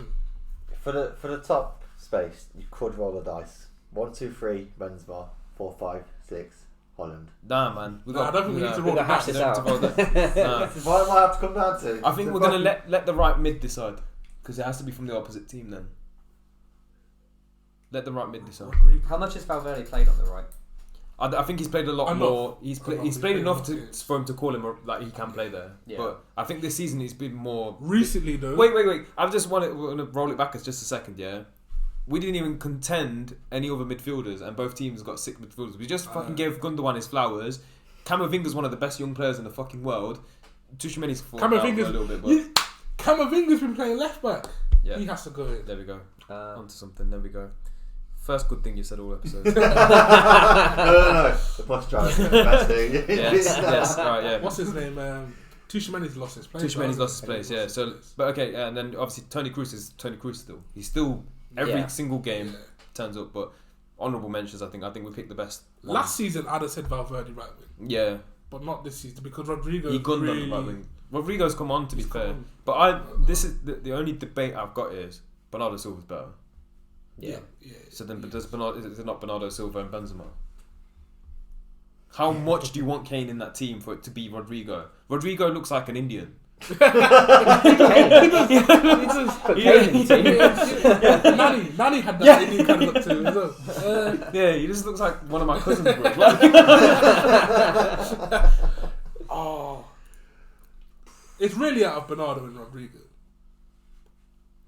For the top space, you could roll the dice. 1, 2, 3, Benzema. 4, 5, 6, Holland. Nah, man. No, I don't think we need to roll We're the gonna hash dice. this out. Nah. Why do I have to come down to? I think we're gonna let the right mid decide because it has to be from the opposite team. Then let the right mid decide. How much has Valverde played on the right? I think he's played a lot Enough. more. He's played enough enough, for him to call him like he can play there. Yeah. But I think this season he's been more. Recently, though. Wait! I just want to roll it back as just a second. Yeah, we didn't even contend any other midfielders, and both teams got 6 midfielders. We just fucking gave Gundogan his flowers. Camavinga's one of the best young players in the fucking world. Tuchemani's fallen out a little bit, but Camavinga's been playing left back. yeah, He has to go in. there we go. Onto something. There we go. First good thing you said all episode. No. The bus driver. The best thing. yes, right, yeah. What's his name? Tuchemani's lost his place. Tuchemani's lost his place, yeah. So, but okay, and then obviously Toni Kroos is Toni Kroos still. He's still every single game turns up. But honourable mentions, I think we picked the best. One. Last season, I'd have said Valverde right wing, Yeah, but not this season because Rodrigo. he gunned really, on the right wing. Rodrigo's come on to be He's fair, come on. but this is the only debate I've got is Bernardo Silva's better. Yeah. So then, but is it not Bernardo Silva and Benzema? How much do you want Kane in that team for it to be Rodrigo? Rodrigo looks like an Indian. Put Kane in the team. Nani had that Indian kind of look to him as well. Yeah, he just looks like one of my cousins. Bro. Oh, it's really out of Bernardo and Rodrigo.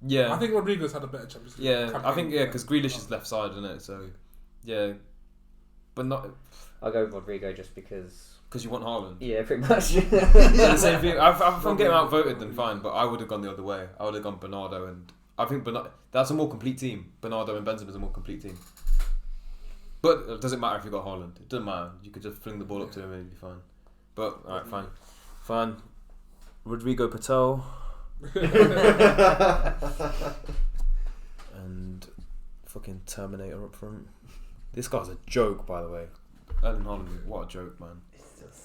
Yeah, I think Rodrigo's had a better Champions League. yeah, campaign I think than because Grealish is left side, isn't it? So yeah, but not I'll go with Rodrigo just because. because you want Haaland. Yeah, pretty much. Yeah, the same thing. If I'm getting outvoted, then fine. But I would have gone the other way. I would have gone Bernardo, and I think that's a more complete team. Bernardo and Benzema is a more complete team. But it doesn't matter if you got Haaland. It doesn't matter. You could just fling the ball up to him and he'd be fine. But alright, fine. Rodrigo Patel and fucking Terminator up front. This guy's a joke, by the way. Erling Haaland, what a joke, man.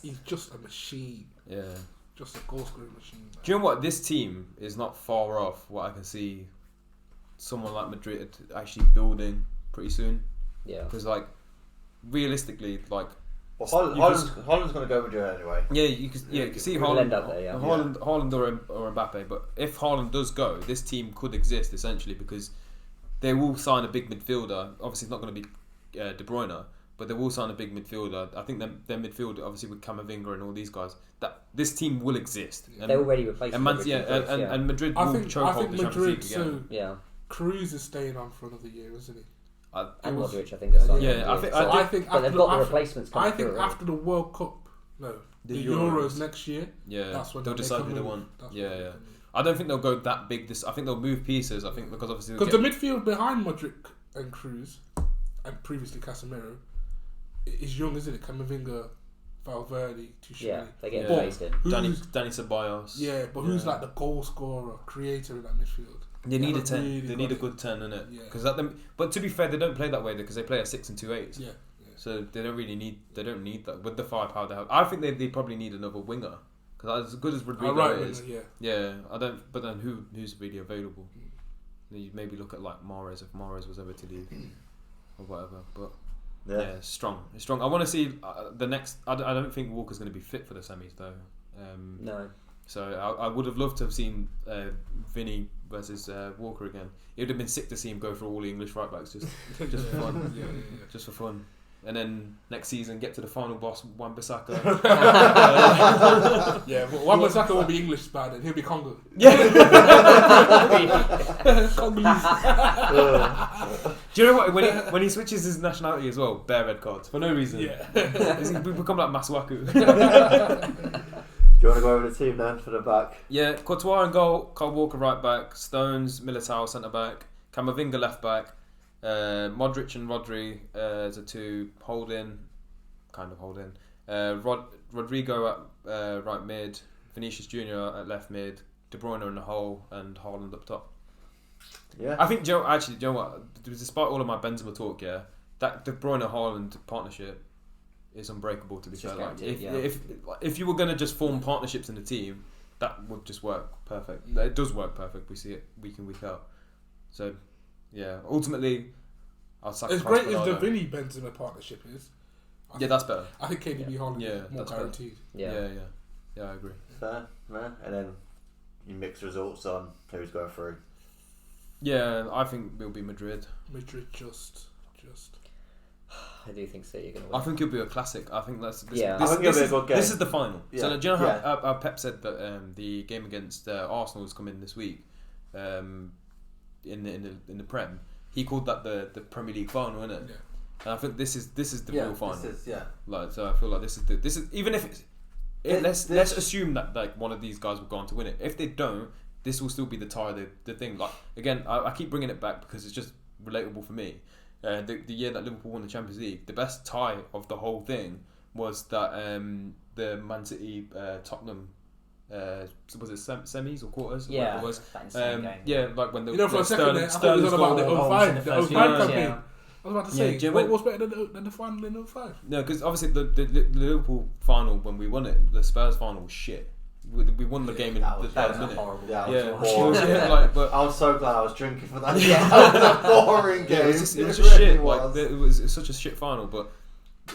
He's just a machine. Yeah. Just a goal scoring machine. Man. Do you know what? This team is not far off what I can see someone like Madrid actually building pretty soon. Yeah. Because, like, realistically, like... Well, Holland's going to go Madrid anyway. Yeah, you can see We'll Haaland, end up there, yeah. Haaland or Mbappe. But if Haaland does go, this team could exist, essentially, because they will sign a big midfielder. Obviously, it's not going to be De Bruyne, but they will sign a big midfielder. I think their midfield, obviously with Camavinga and all these guys, that this team will exist. And, They're already replaced. and Madrid I will think choke hold the Champions Madrid. League again. So Yeah. Cruz is staying on for another year, isn't he? And Modric, I think. Is starting Yeah, to I do. think- So I think but they've after- got the after- replacements I coming think through. after the World Cup, the Euros. Euros next year, Yeah, that's when they'll they decide can who they move. want. That's Yeah, when they yeah. can move. I don't think they'll go that big. I think they'll move pieces. I think because obviously Because the midfield behind Modric and Cruz, and previously Casemiro, is young, isn't it? Camavinga, Valverde, Tuchemani. Yeah, they get Yeah. phased in. Danny Who's, Ceballos. yeah, but who's like the goal scorer, creator in that midfield? They need a haven't 10. really They got need a it. good 10, innit? Yeah. Because but to be fair, they don't play that way because they play at 6 and 2 8s. Yeah. So they don't really need. They don't need that with the firepower they have. I think they probably need another winger because as good as Rodrigo is, yeah. I don't. But then who's really available? You maybe look at like Mahrez if Mahrez was ever to leave or whatever. But yeah, strong. It's strong. I want to see the next. I don't think Walker's going to be fit for the semis though. No. So I would have loved to have seen Vinny versus Walker again. It would have been sick to see him go for all the English right backs just for fun. Yeah. Just for fun. and then next season get to the final boss, Wan-Bissaka. Yeah, but Wan-Bissaka won't be English by then. He'll be Congo. Yeah. Congolese. Do you know what? When he switches his nationality as well, bare red cards for no reason. Yeah. We become like Masuaku. Do you want to go over the team then for the back? Yeah, Courtois in goal, Kyle Walker right back, Stones, Militao centre back, Camavinga left back, Modric and Rodri as a two, holding. Rodrigo at right mid, Vinicius Junior at left mid, De Bruyne in the hole, and Haaland up top. Yeah. I think do you know what? Despite all of my Benzema talk, that De Bruyne Haaland partnership is unbreakable. To be fair, like if you were gonna just form partnerships in the team, that would just work perfect. It does work perfect. We see it week in, week out. So yeah, ultimately, I'll sacrifice. As great as Ronaldo. the Vinny Benzema partnership is, that's better. I think KDB Haaland is more that's guaranteed. Yeah, I agree. Fair, man. And then you mix results on who's going through. Yeah, I think it'll be Madrid. Madrid just. I do think City are going to win. I think it'll be a classic. I think that's this, Yeah. this, I think this, it'll be is, a good game. this is the final. Yeah. So do you know how Pep said that the game against Arsenal is coming this week in the Prem? He called that the Premier League final, isn't it? Yeah. And I think this is the real final. This is, Like, so I feel like this is even if let's assume that like one of these guys will go on to win it. If they don't, this will still be the tie. The thing, like again, I keep bringing it back because it's just relatable for me. The year that Liverpool won the Champions League, the best tie of the whole thing was that the Man City Tottenham was it semis or quarters? Yeah, Or whatever it was. that insane game. Yeah, like when the For a second there, I thought it was Sterling's about the goal. 05 campaign. Yeah. I was about to Yeah, say, do you what know was better than the final in 05? No, because obviously the Liverpool final when we won it, the Spurs final was shit. We won the game in that the was third a minute. horrible Yeah, game. it Yeah, was horrible. yeah, like, but I was so glad I was drinking for that. Yeah. That was a boring game. yeah, it was just really shit. was. Like it was such a shit final, but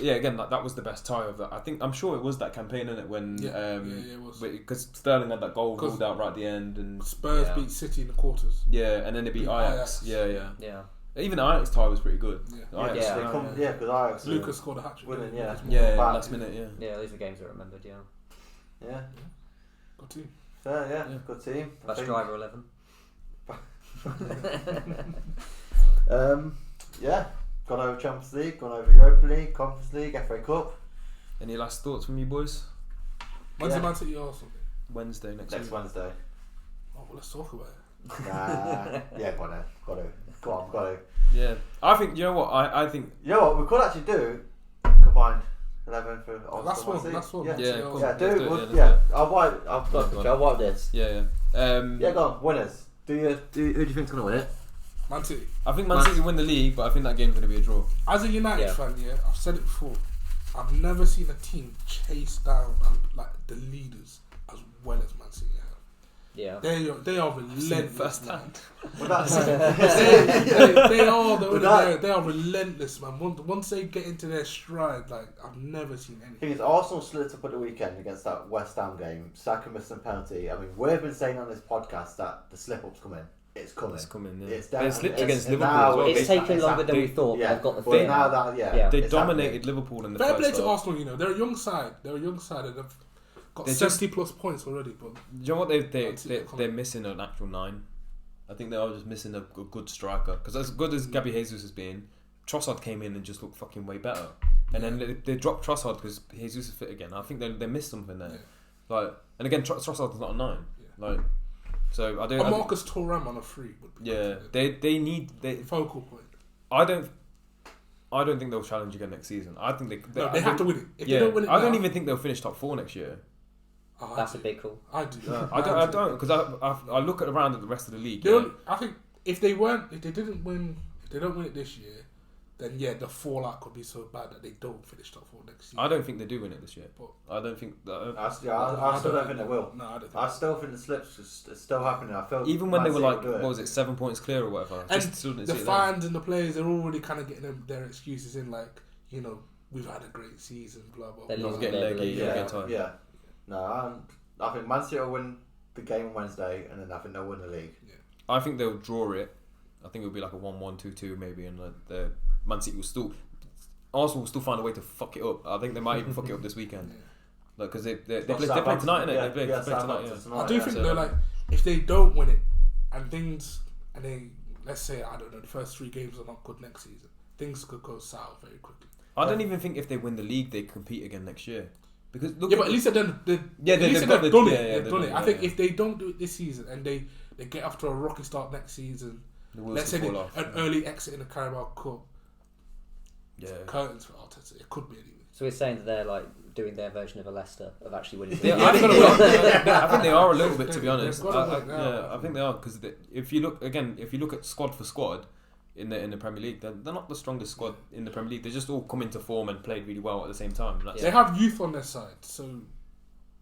yeah, again, that was the best tie of that. I'm sure it was that campaign, innit? When it was. because Sterling had that goal 'Cause ruled out right at the end, and Spurs Yeah. beat City in the quarters. yeah, and then they beat Ajax. Yeah. Yeah. Even the Ajax tie was pretty good. Yeah. Ajax, Yeah. Because Ajax were Lucas scored a hat-trick. winning, yeah. yeah, Back. last minute, yeah. Yeah, these are games I remembered, yeah. Yeah, Good team. fair, yeah, Yeah. good team. I Best think. driver 11. Yeah, gone over Champions League, gone over Europa League, Conference League, FA Cup. Any last thoughts from you boys? When's Yeah. the Man City Arsenal? Wednesday next Next week. Wednesday. Oh, well, let's talk about it. Yeah, got to. Yeah, I think you know what I think. You know what? We could actually do combined 11 for Arsenal. Last one, Man City. last one. Yeah, Man Yeah, City, cool. Arsenal. yeah, Let's do do it. it, We'll- yeah, let's yeah, do it. I'll wipe this. Yeah. Yeah, go on, winners. Who do you think's gonna win it? Man City. I think Man City win the league, but I think that game's going to be a draw. As a United Yeah. fan, I've said it before. I've never seen a team chase down like the leaders as well as Man City have. Yeah. They are relentless. First man. hand. Well, that's They are relentless, man. Once they get into their stride, like I've never seen anything. thing is, Arsenal slipped up at the weekend against that West Ham game. Saka missed a penalty. I mean, we've been saying on this podcast that the slip-up's coming. It's coming. It's coming. Yeah. It's They down. slipped It's- against and Liverpool now as well. It's taken longer than we they- thought, but Yeah, they've got the but fit now now. that Yeah. They it's dominated happening. Liverpool in the Fair first play to half. Arsenal. They're a young side. And they've got They're 70 plus points already. But Do you know what Man City are coming. they're missing an actual 9. I think they are just missing a good striker because as good as Gabby Jesus has been, Trossard came in and just looked fucking way better. And then they dropped Trossard because Jesus is fit again. I think they missed something there. Yeah. Like, and again, Trossard's not a 9. Yeah. Like, so I don't. a Marcus Thuram on a free would be Yeah, good. they need. Focal point. I don't think they'll challenge again next season. I think They have to win it. If Yeah, they don't win it I don't now- even think they'll finish top 4 next year. Oh, I That's do. a big call. I do. I don't because I look around at the rest of the league. They Yeah. only- I think if they don't win it this year, then the fallout could be so bad that they don't finish top 4 next year. I don't think they do win it this year. But- I don't think that. I still don't think they will. No, I don't think. I still think the slips is still happening. I feel Even when Man they were City like, will do it. what was it, 7 points clear or whatever? I And just still didn't the see it then. fans and the players are already kind of getting their excuses in, like, we've had a great season, blah blah They're blah. losing getting their leggy, league. yeah. yeah, get tired. yeah. No, I think Man City will win the game on Wednesday, and then I think they'll win the league. I think they'll draw it. I think it'll be like a 1-1, 2-2 maybe, and the Man City will still. Arsenal will still find a way to fuck it up. I think they might even fuck it up this weekend. Yeah. Like, because they play tonight, innit? They play tonight. Yeah. I do think though, like, if they don't win it and they, let's say, I don't know, the first 3 games are not good next season, things could go south very quickly. I don't even think if they win the league, they compete again next year. Because look, but at least they've done it. They've done it. I think if they don't do it this season and they get off to a rocky start next season, let's say an early exit in the Carabao Cup, curtains for Arteta. It could be anyway. So we're saying that they're like doing their version of a Leicester of actually winning. I think they are a little bit, to be honest. I think they are, because if you look at squad for squad in the Premier League, they're not the strongest squad in the Premier League. They just all come into form and played really well at the same time. They have youth on their side, so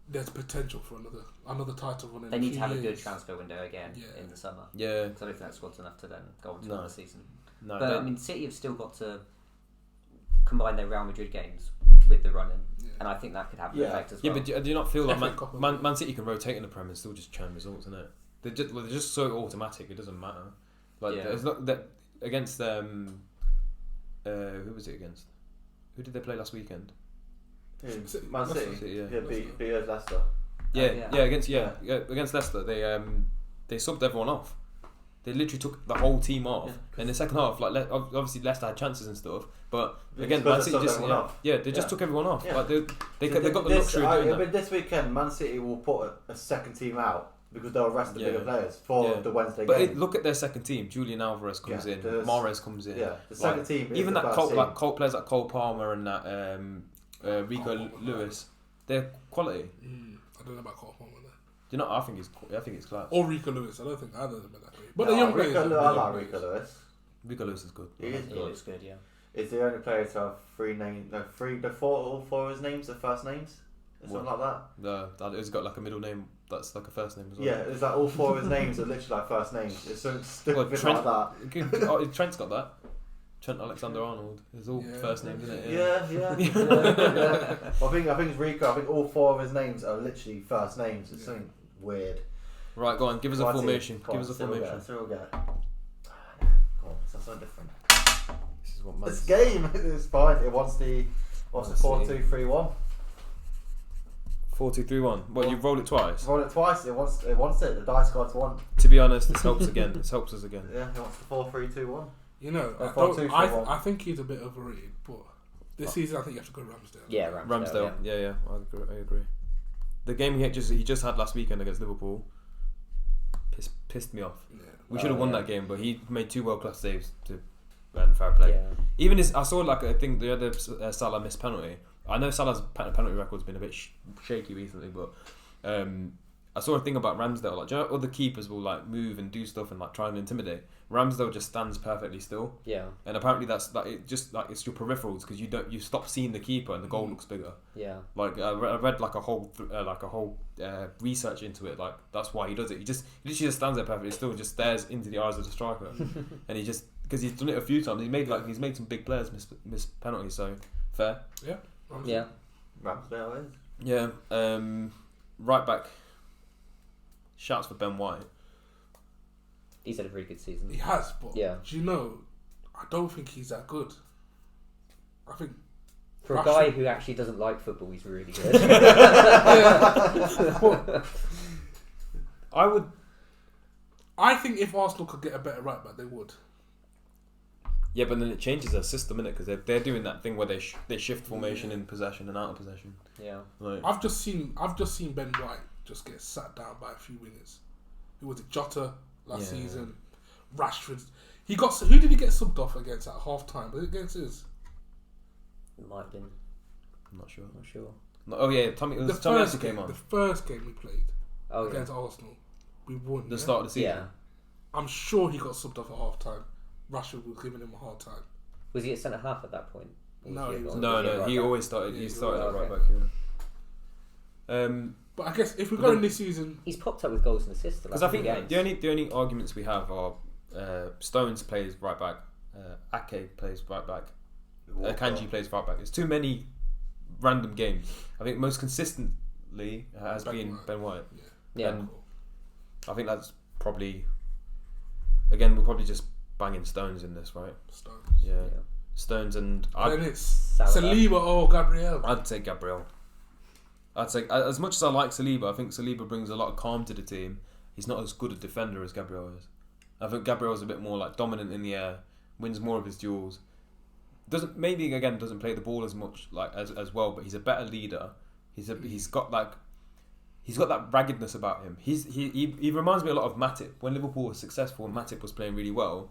there's potential for another title run. They need to have a good transfer window again in the summer. Yeah, because I don't think that squad's enough to then go on to another season. No, but I mean, City have still got to combine their Real Madrid games with the running, and I think that could have an effect as well. Yeah, but do you not feel like Man City can rotate in the Premier and still just churn results, isn't it? They're just so automatic. It doesn't matter. Like it's not that against who was it against? Who did they play last weekend? Man City. Beat Leicester. Against Leicester, they subbed everyone off. They literally took the whole team off. In the second half, like obviously Leicester had chances and stuff, but again, Man City just took everyone off. Like they got the luxury of doing that. But this weekend, Man City will put a second team out because they'll rest the bigger players for the Wednesday game. But look at their second team. Julian Alvarez comes in. Mahrez comes in. Yeah, the second team. Even that Cole players like Cole Palmer and that Rico Lewis, they're quality. I don't know about Cole Palmer. Do you know? I think it's class. Or Rico Lewis. I don't think either of them are that great. But the young players. I like Rico Lewis. Rico Lewis is good. He is good. It's good, yeah. Is the only player to have 3 names? No, 3. All 4 of his names are first names. Something like that. No, he's got like a middle name that's like a first name as well. Yeah, it's like all 4 of his names are literally like first names. It's so stupid like that. Trent's got that. Trent Alexander-Arnold. It's all first names, isn't it? Yeah. I think it's Rico. I think all 4 of his names are literally first names. It's something weird. Right, go on. Give us a formation. Go on, see what we'll get. Go on, that's something different. This is what this game is fine. It wants the 4-2-3-1. 4-2-3-1. Well, you roll it twice. Roll it twice. It wants it. The dice gods want. To be honest, this helps again. This helps us again. Yeah, it wants the 4-3-2-1. You know, I think he's a bit overrated, but this season I think you have to go Ramsdale. Yeah, Ramsdale. Yeah. I agree. The game he just had last weekend against Liverpool pissed me off. Yeah. We should have won that game, but he made 2 world-class saves to earn fair play. Yeah. Even I saw I think the other Salah missed penalty. I know Salah's penalty record's been a bit shaky recently, but I saw a thing about Ramsdale. Like, do you know, other keepers will like move and do stuff and like try and intimidate. Ramsdale just stands perfectly still. Yeah. And apparently that's like it. Just like it's your peripherals because you stop seeing the keeper and the goal looks bigger. Yeah. Like I read like a whole research into it. Like that's why he does it. He literally just stands there perfectly still, and just stares into the eyes of the striker, and he just because he's done it a few times. He's made some big players miss penalties. So fair. Yeah. Yeah. Ramsdale is. Yeah. Right back. Shouts for Ben White. He's had a very good season. He has, but do you know, I don't think he's that good. I think for a guy who actually doesn't like football, he's really good. I think if Arsenal could get a better right back, they would. Yeah, but then it changes their system, innit? Because they're doing that thing where they shift formation in possession and out of possession. Yeah. Like, I've just seen Ben White just get sat down by a few wingers. Who was it? Jota last season. Rashford. Who did he get subbed off against at half time? Was it against his? It might have been. I'm not sure. No, oh yeah, Tommy Asu came on. The first game we played against Arsenal, we won. The start of the season. Yeah. I'm sure he got subbed off at half time. Rashford was giving him a hard time. Was he at centre half at that point? No. He always started. He started at right back. Yeah. But I guess if we're going this season, he's popped up with goals and assists. Because I think the only arguments we have are Stones plays right back, Ake plays right back, Kanji plays right back. It's too many random games. I think most consistently has been Ben White. Yeah. And I think that's probably again we're probably just banging Stones in this, right? Stones. Yeah. Stones and Then it's Salah. Saliba or Gabriel. I'd say Gabriel. I'd say as much as I like Saliba, I think Saliba brings a lot of calm to the team. He's not as good a defender as Gabriel is. I think Gabriel's a bit more like dominant in the air, wins more of his duels. Doesn't play the ball as much like as well, but he's a better leader. He's got that raggedness about him. He reminds me a lot of Matip. When Liverpool was successful and Matip was playing really well,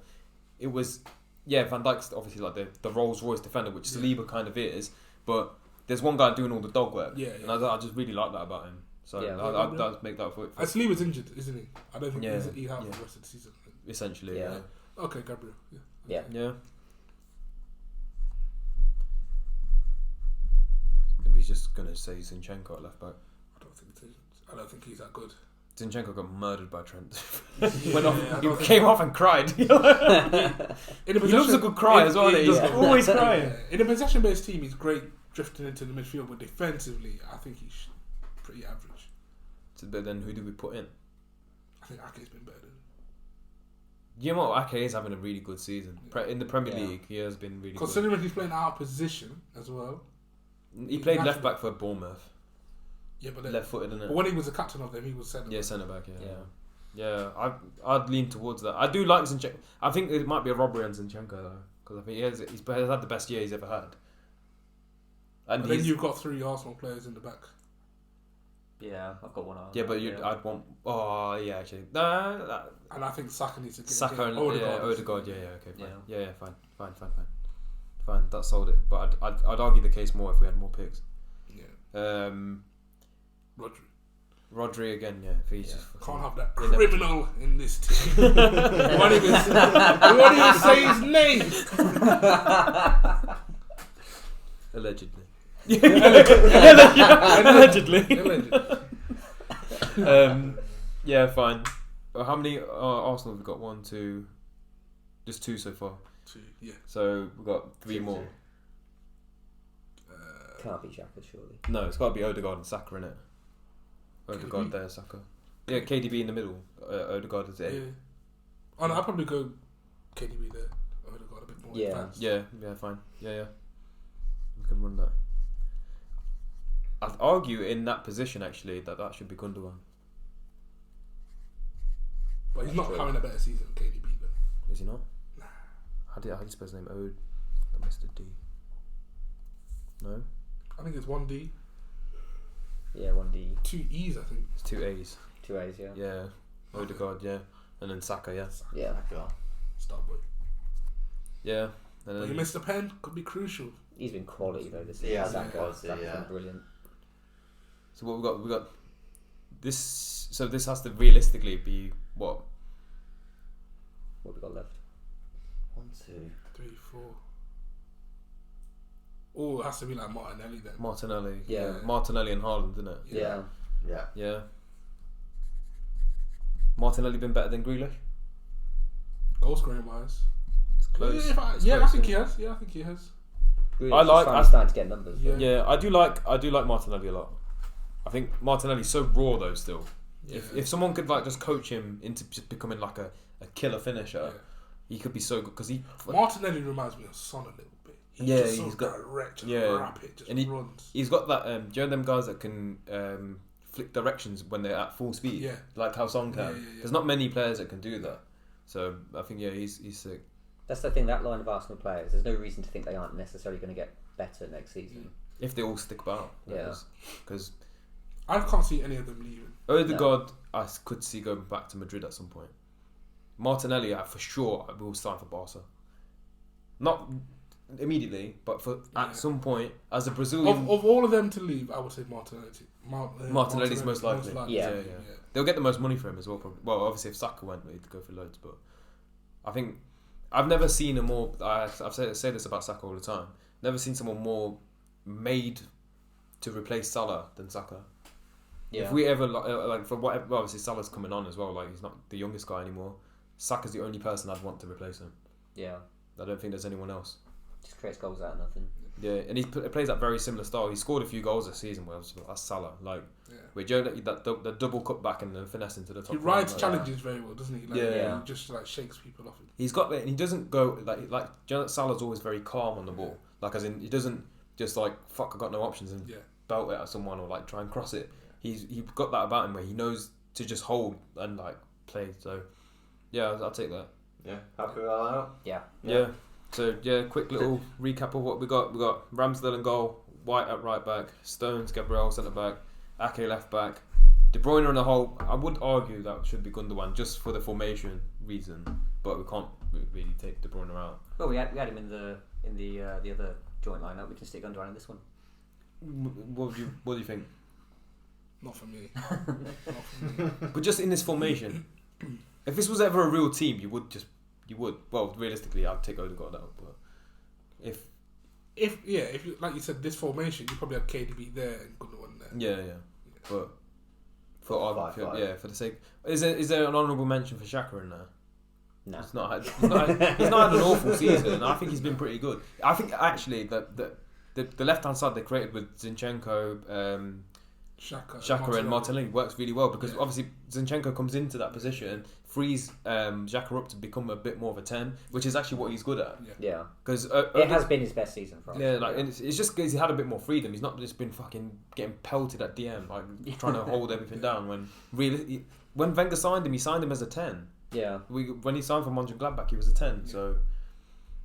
it was Van Dijk's obviously like the Rolls Royce defender, which Saliba kind of is, but there's one guy doing all the dog work. And I just really like that about him. So I'd make that for it. Saliba's injured, isn't he? I don't think he's out for the rest of the season. Essentially, yeah. Okay, Gabriel. Yeah. He's just gonna say Zinchenko at left back. I don't think he's that good. Zinchenko got murdered by Trent. He came off and cried. He loves a good cry as well. He's always crying. In a possession-based team, he's great drifting into the midfield, but defensively, I think he's pretty average. But then who do we put in? I think Ake's been better. You know what? Ake is having a really good season. In the Premier League, he has been really good. Considering he's playing out of position as well. He played left back for Bournemouth. Yeah, but left footed, isn't it? But when he was the captain of them, he was centre back. Centre back, yeah. I'd lean towards that. I do like Zinchenko. I think it might be a robbery on Zinchenko though, because I think he's had the best year he's ever had. And then you've got 3 Arsenal players in the back. Yeah, I've got one. Yeah, but I'd want. Oh, yeah, actually. And I think Saka needs to get Saka and Odegaard. Okay, fine. Yeah. Fine. That sold it. But I'd argue the case more if we had more picks. Yeah. Rodri again, If he's can't have that criminal in this team. Won't even say his name. Allegedly. Fine. How many Arsenal have we got? 1, 2, just 2 so far. 2, yeah. So we've got 3 more. Can't be Xhaka, surely. No, it's got to be Odegaard and Saka in it. Odegaard there, Saka. Yeah, KDB in the middle. Odegaard is it. Yeah. Oh no, I'll probably go KDB there. Odegaard a bit more advanced. Yeah, fine. Yeah. We can run that. I'd argue in that position actually that should be Gundogan. But he's not having a better season than KDB though. Is he not? Nah. How do you spell his name? I missed a D. No? I think it's 1D. Yeah, 1D. 2 E's, I think. It's 2 A's. 2 A's, yeah. Yeah. Odegaard, and then Saka, Yeah. Starboy. Yeah. And But you missed a pen, could be crucial. He's been quality though this season. Yeah, Saka's been brilliant. So what we got this. So this has to realistically be what? What have we got left? 1, 2, 3, 4. Oh, it has to be like Martinelli then. Martinelli. Yeah. Martinelli and Haaland, isn't it? Yeah. Martinelli been better than Grealish? Goal scoring wise. It's close. I think he has. Yeah, I think he has. I'm starting to get numbers. Yeah. I do like Martinelli a lot. I think Martinelli's so raw though still. Yeah. If someone could like just coach him into just becoming like a killer finisher, he could be so good because Martinelli reminds me of Son a little bit. He's got direct, rapid, just runs. He's got that. Do you know them guys that can flick directions when they're at full speed? Yeah. Like how Son can. Yeah. There's not many players that can do that. So I think he's sick. That's the thing. That line of Arsenal players, there's no reason to think they aren't necessarily going to get better next season. If they all stick about. Because I can't see any of them leaving. Odegaard, I could see going back to Madrid at some point. Martinelli, for sure, will sign for Barca. Not immediately, but at some point, as a Brazilian. Of all of them to leave, I would say Martinelli. Martinelli's most likely. Yeah. They'll get the most money for him as well. Probably. Well, obviously, if Saka went, he'd go for loads. But I think I've never seen a more. I've said this about Saka all the time. Never seen someone more made to replace Salah than Saka. Yeah. If we ever for whatever, well, obviously Salah's coming on as well. Like he's not the youngest guy anymore. Saka's the only person I'd want to replace him. Yeah. I don't think there's anyone else. Just creates goals out of nothing. Yeah, and he plays that very similar style. He scored a few goals this season. Well, that's Salah. Like, with Joe, the double cut back and the finesse into the top. He rides line, challenges very well, doesn't he? Like, Yeah. He just like shakes people off. He's got it, and he doesn't go like Salah's always very calm on the ball. Like, as in, he doesn't just like fuck, I got no options and belt it at someone or like try and cross it. He's got that about him where he knows to just hold and like play. So yeah, I'll take that. Yeah, happy with that? Yeah. So quick little recap of what we got. We got Ramsdale in goal, White at right back, Stones, Gabriel centre back, Ake left back, De Bruyne on the whole. I would argue that should be Gundogan just for the formation reason, but we can't really take De Bruyne out. Well, we had him in the other joint lineup. We can stick Gundogan in this one. What do you think? Not for me. But just in this formation, if this was ever a real team, you would. Well, realistically, I'd take Odegaard out. But if you, like you said, this formation, you probably have KDB there and Gundogan there. Yeah. But for the sake, is there an honourable mention for Xhaka in there? No. He's not had an awful season. I think he's been pretty good. I think actually the left hand side they created with Zinchenko, Xhaka and Martinelli works really well because obviously Zinchenko comes into that position, frees Xhaka up to become a bit more of a 10, which is actually what he's good at. Yeah. Because it has been his best season for us. Yeah, like and it's just because he had a bit more freedom. He's not just been fucking getting pelted at DM, like trying to hold everything down. When Wenger signed him, he signed him as a 10. Yeah. When he signed for Mönchengladbach, he was a 10. Yeah. So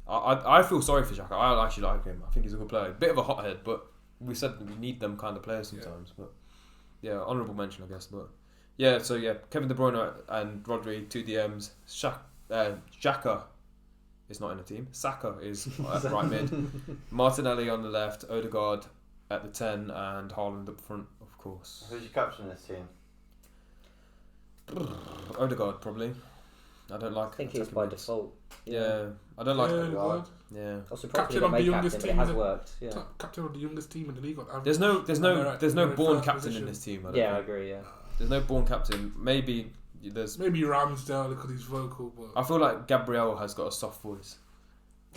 I feel sorry for Xhaka. I actually like him. I think he's a good player. Bit of a hothead, but we said we need them kind of players sometimes. But yeah, honourable mention, I guess. But yeah, so yeah, Kevin De Bruyne and Rodri, 2 DMs. Xhaka is not in the team. Saka is right mid. Martinelli on the left. Odegaard at the 10, and Haaland up front, of course. Who's your captain in this team? Odegaard probably. I don't like. I think it's by default. Yeah, I don't like Odegaard. Yeah. Captain of the youngest team. It has worked. Yeah. Captain of the youngest team in the league. There's no born captain in this team. I agree. Yeah. There's no born captain. Maybe Ramsdale because he's vocal, but I feel like Gabriel has got a soft voice.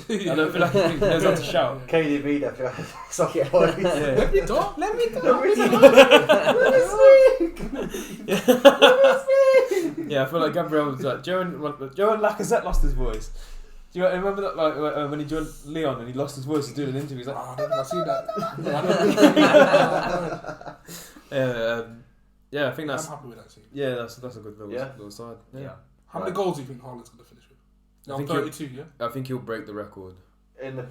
I don't feel like he knows how to shout. KDB definitely has a soft voice. Let me talk. Let me Yeah, I feel like Gabriel was like Joe and Lacazette lost his voice. Do you remember that, like when he joined Leon and he lost his voice doing an interview? He's like, I didn't see that. Yeah, I think that's. I'm happy with that team. Yeah, that's a good little side. Yeah. How many goals do you think Haaland's going to finish with? I think 32, yeah? I think he'll break the record. Break the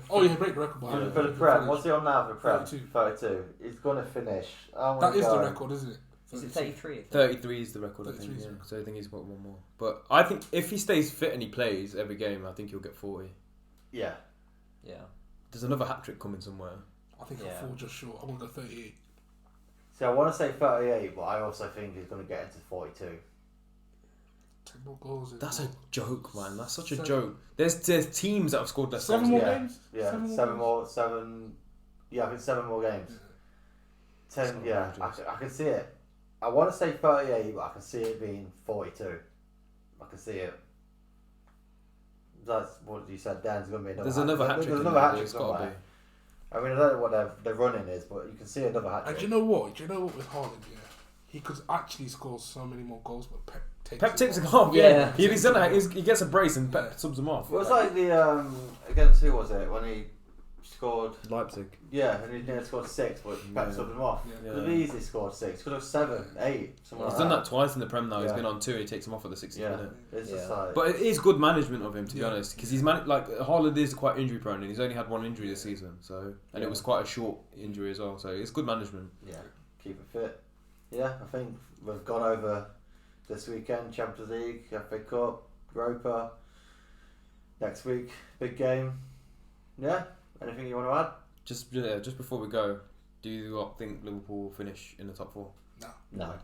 record. For the Prem, what's he on now for Prem? 32. 32. He's going to finish. That is the record, isn't it? Is it 33? 33 is the record, I think. Yeah. So I think he's got one more. But I think if he stays fit and he plays every game, I think he'll get 40. Yeah. Yeah. There's another hat trick coming somewhere. I think I'll fall just short. I'm going to go 38. See, I want to say 38, but I also think he's going to get into 42. 10 more goals. That's a joke, man. That's such a joke. There's teams that have scored less 7 goals. more games? Yeah, 7 more. Yeah, I think 7 more games. 10, yeah. I can see it. I want to say 38, but I can see it being 42. I can see it. That's what you said, Dan. There's going to be another There's another hat trick. There's another hat trick There's got to be. I mean, I don't know what their running is, but you can see another hat trick. And do you know what? With Haaland, yeah? He could actually score so many more goals, but Pep takes it off. Yeah. He's done that. He gets a brace and Pep subs him off. Well, it was like the against who was it when he scored? Leipzig. Yeah, and he nearly scored 6, but Pep subbed him off. Yeah. Could have easily scored 6. Could have 7, 8. He's done that twice in the Prem now. He's been on 2 and he takes him off at the 60th minute. It's just like, but it is good management of him, to be honest, because he's Haaland is quite injury prone and he's only had 1 injury this season, and it was quite a short injury as well. So it's good management. Yeah, keep it fit. Yeah, I think we've gone over this weekend, Champions League, FA Cup, Europa. Next week, big game. Yeah, anything you want to add? Just before we go, do you think Liverpool will finish in the top 4? No.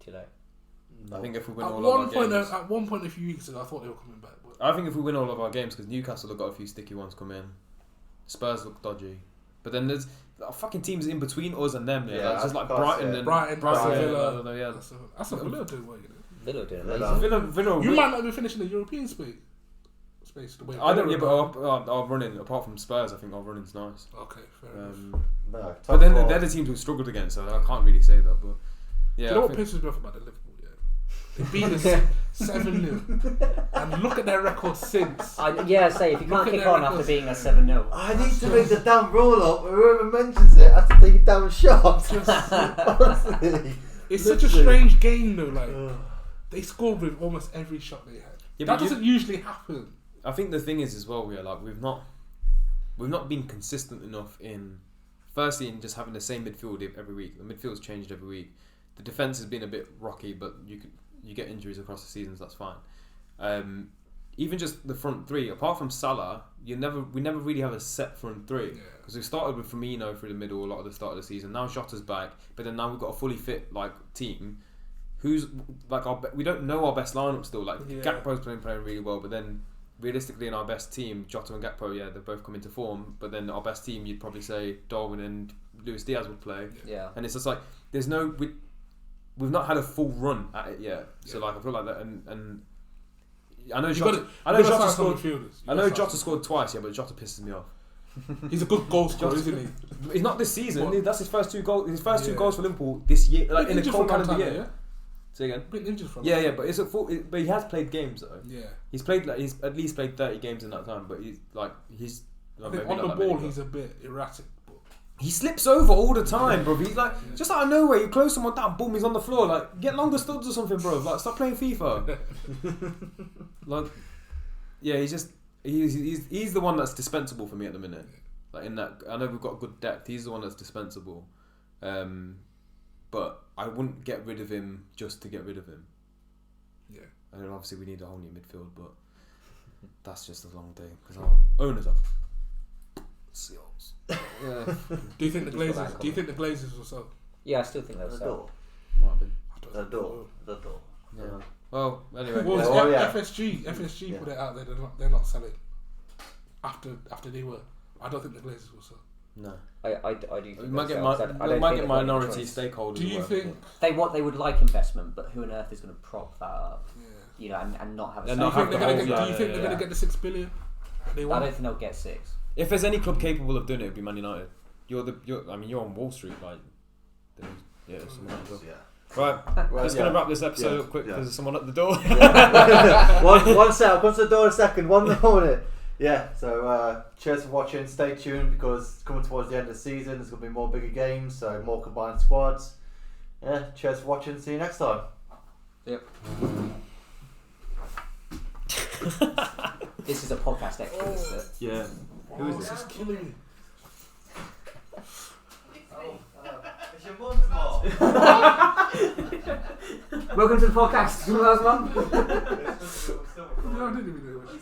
Too late. No. I think if we win at all of our games... At one point a few weeks ago, I thought they were coming back. But I think if we win all of our games, because Newcastle have got a few sticky ones come in. Spurs look dodgy. But then there's fucking teams in between us and them. Yeah, it's just like Brighton and Villa. Yeah, that's a Villa doing well, you know. Villa doing amazing. You might not be finishing the European split. space. The way I don't. Yeah, Bellerin- but our running, apart from Spurs, I think our running's nice. Okay, fair enough. No, But then top they're the teams we've struggled against, so I can't really say that. But yeah, Do you know I what think- pisses me off about the Liverpool? Yeah, they beat us 7-0, and look at their record since. Say if you Look can't at kick their on after records. being a 7-0. I need to make the damn roll up. Whoever mentions it has to take a damn shot. Honestly. It's such a strange game though. Like Ugh. they scored with almost every shot they had. Yeah, that but doesn't usually happen. I think the thing is as well, we've not been consistent enough in, firstly, in just having the same midfield every week. The midfield's changed every week. The defense has been a bit rocky, but you get injuries across the seasons. That's fine. Even just the front three, apart from Salah, we never really have a set front three because we started with Firmino through the middle a lot of the start of the season. Now Jota's back, but then now we've got a fully fit team. Who's we don't know our best lineup still. Gakpo's playing really well, but then realistically in our best team, Jota and Gakpo, they've both come into form. But then our best team, you'd probably say Darwin and Luis Diaz would play. Yeah. And it's just there's no we've not had a full run at it yet. So I feel like that, and I know Jota scored twice, but Jota pisses me off. He's a good goal scorer, isn't he? He's not this season. What? That's his first two goals. His first two goals for Liverpool this year, in a cold calendar year. Yeah? Say again. Been injured for a Yeah, long yeah, time. but but he has played games though. Yeah. He's at least played 30 games in that time, but he's. I think maybe on not the that many, ball but- he's a bit erratic. But He slips over all the time, bro. He's just out of nowhere, you close someone down, boom, he's on the floor. Get longer studs or something, bro. Stop playing FIFA. He's the one that's dispensable for me at the minute. In that, I know we've got good depth. He's the one that's dispensable. But I wouldn't get rid of him just to get rid of him. yeah. And then obviously we need a whole new midfield, but that's just a long day because our owners are seals. Yeah, Do you think the He's got Glazers? that Do you think the Glazers will sell? Yeah, I still think they'll The sell. door. might have been. The door. The door. Yeah. Well, anyway. Well, Yeah. FSG Yeah. put it out there. They're not selling. After they were, I don't think the Glazers will sell. No. I do think We might they'll get, sell, 'cause I don't might think get they've got any minority choice. stakeholders. Do you or whatever. think? They would like investment, but who on earth is going to prop that up? Yeah. And not have a And say? not have the whole- Do you think yeah, they're yeah. going to get the $6 billion? They I want. don't think they'll get 6. If there's any club capable of doing it, it'd be Man United. You're on Wall Street, someone else. Yeah. Right, just gonna wrap this episode Yeah, up quick yeah. because there's someone at the door. one sec, I'll come to the door in a second. One minute. Yeah, so cheers for watching. Stay tuned because coming towards the end of the season, there's going to be more bigger games, so more combined squads. Yeah, cheers for watching. See you next time. Yep. This is a podcast extra, isn't it? Yeah. Who is this? This is killing me. It's your mum's mom. Welcome to the podcast. Last one. No, I didn't even do it.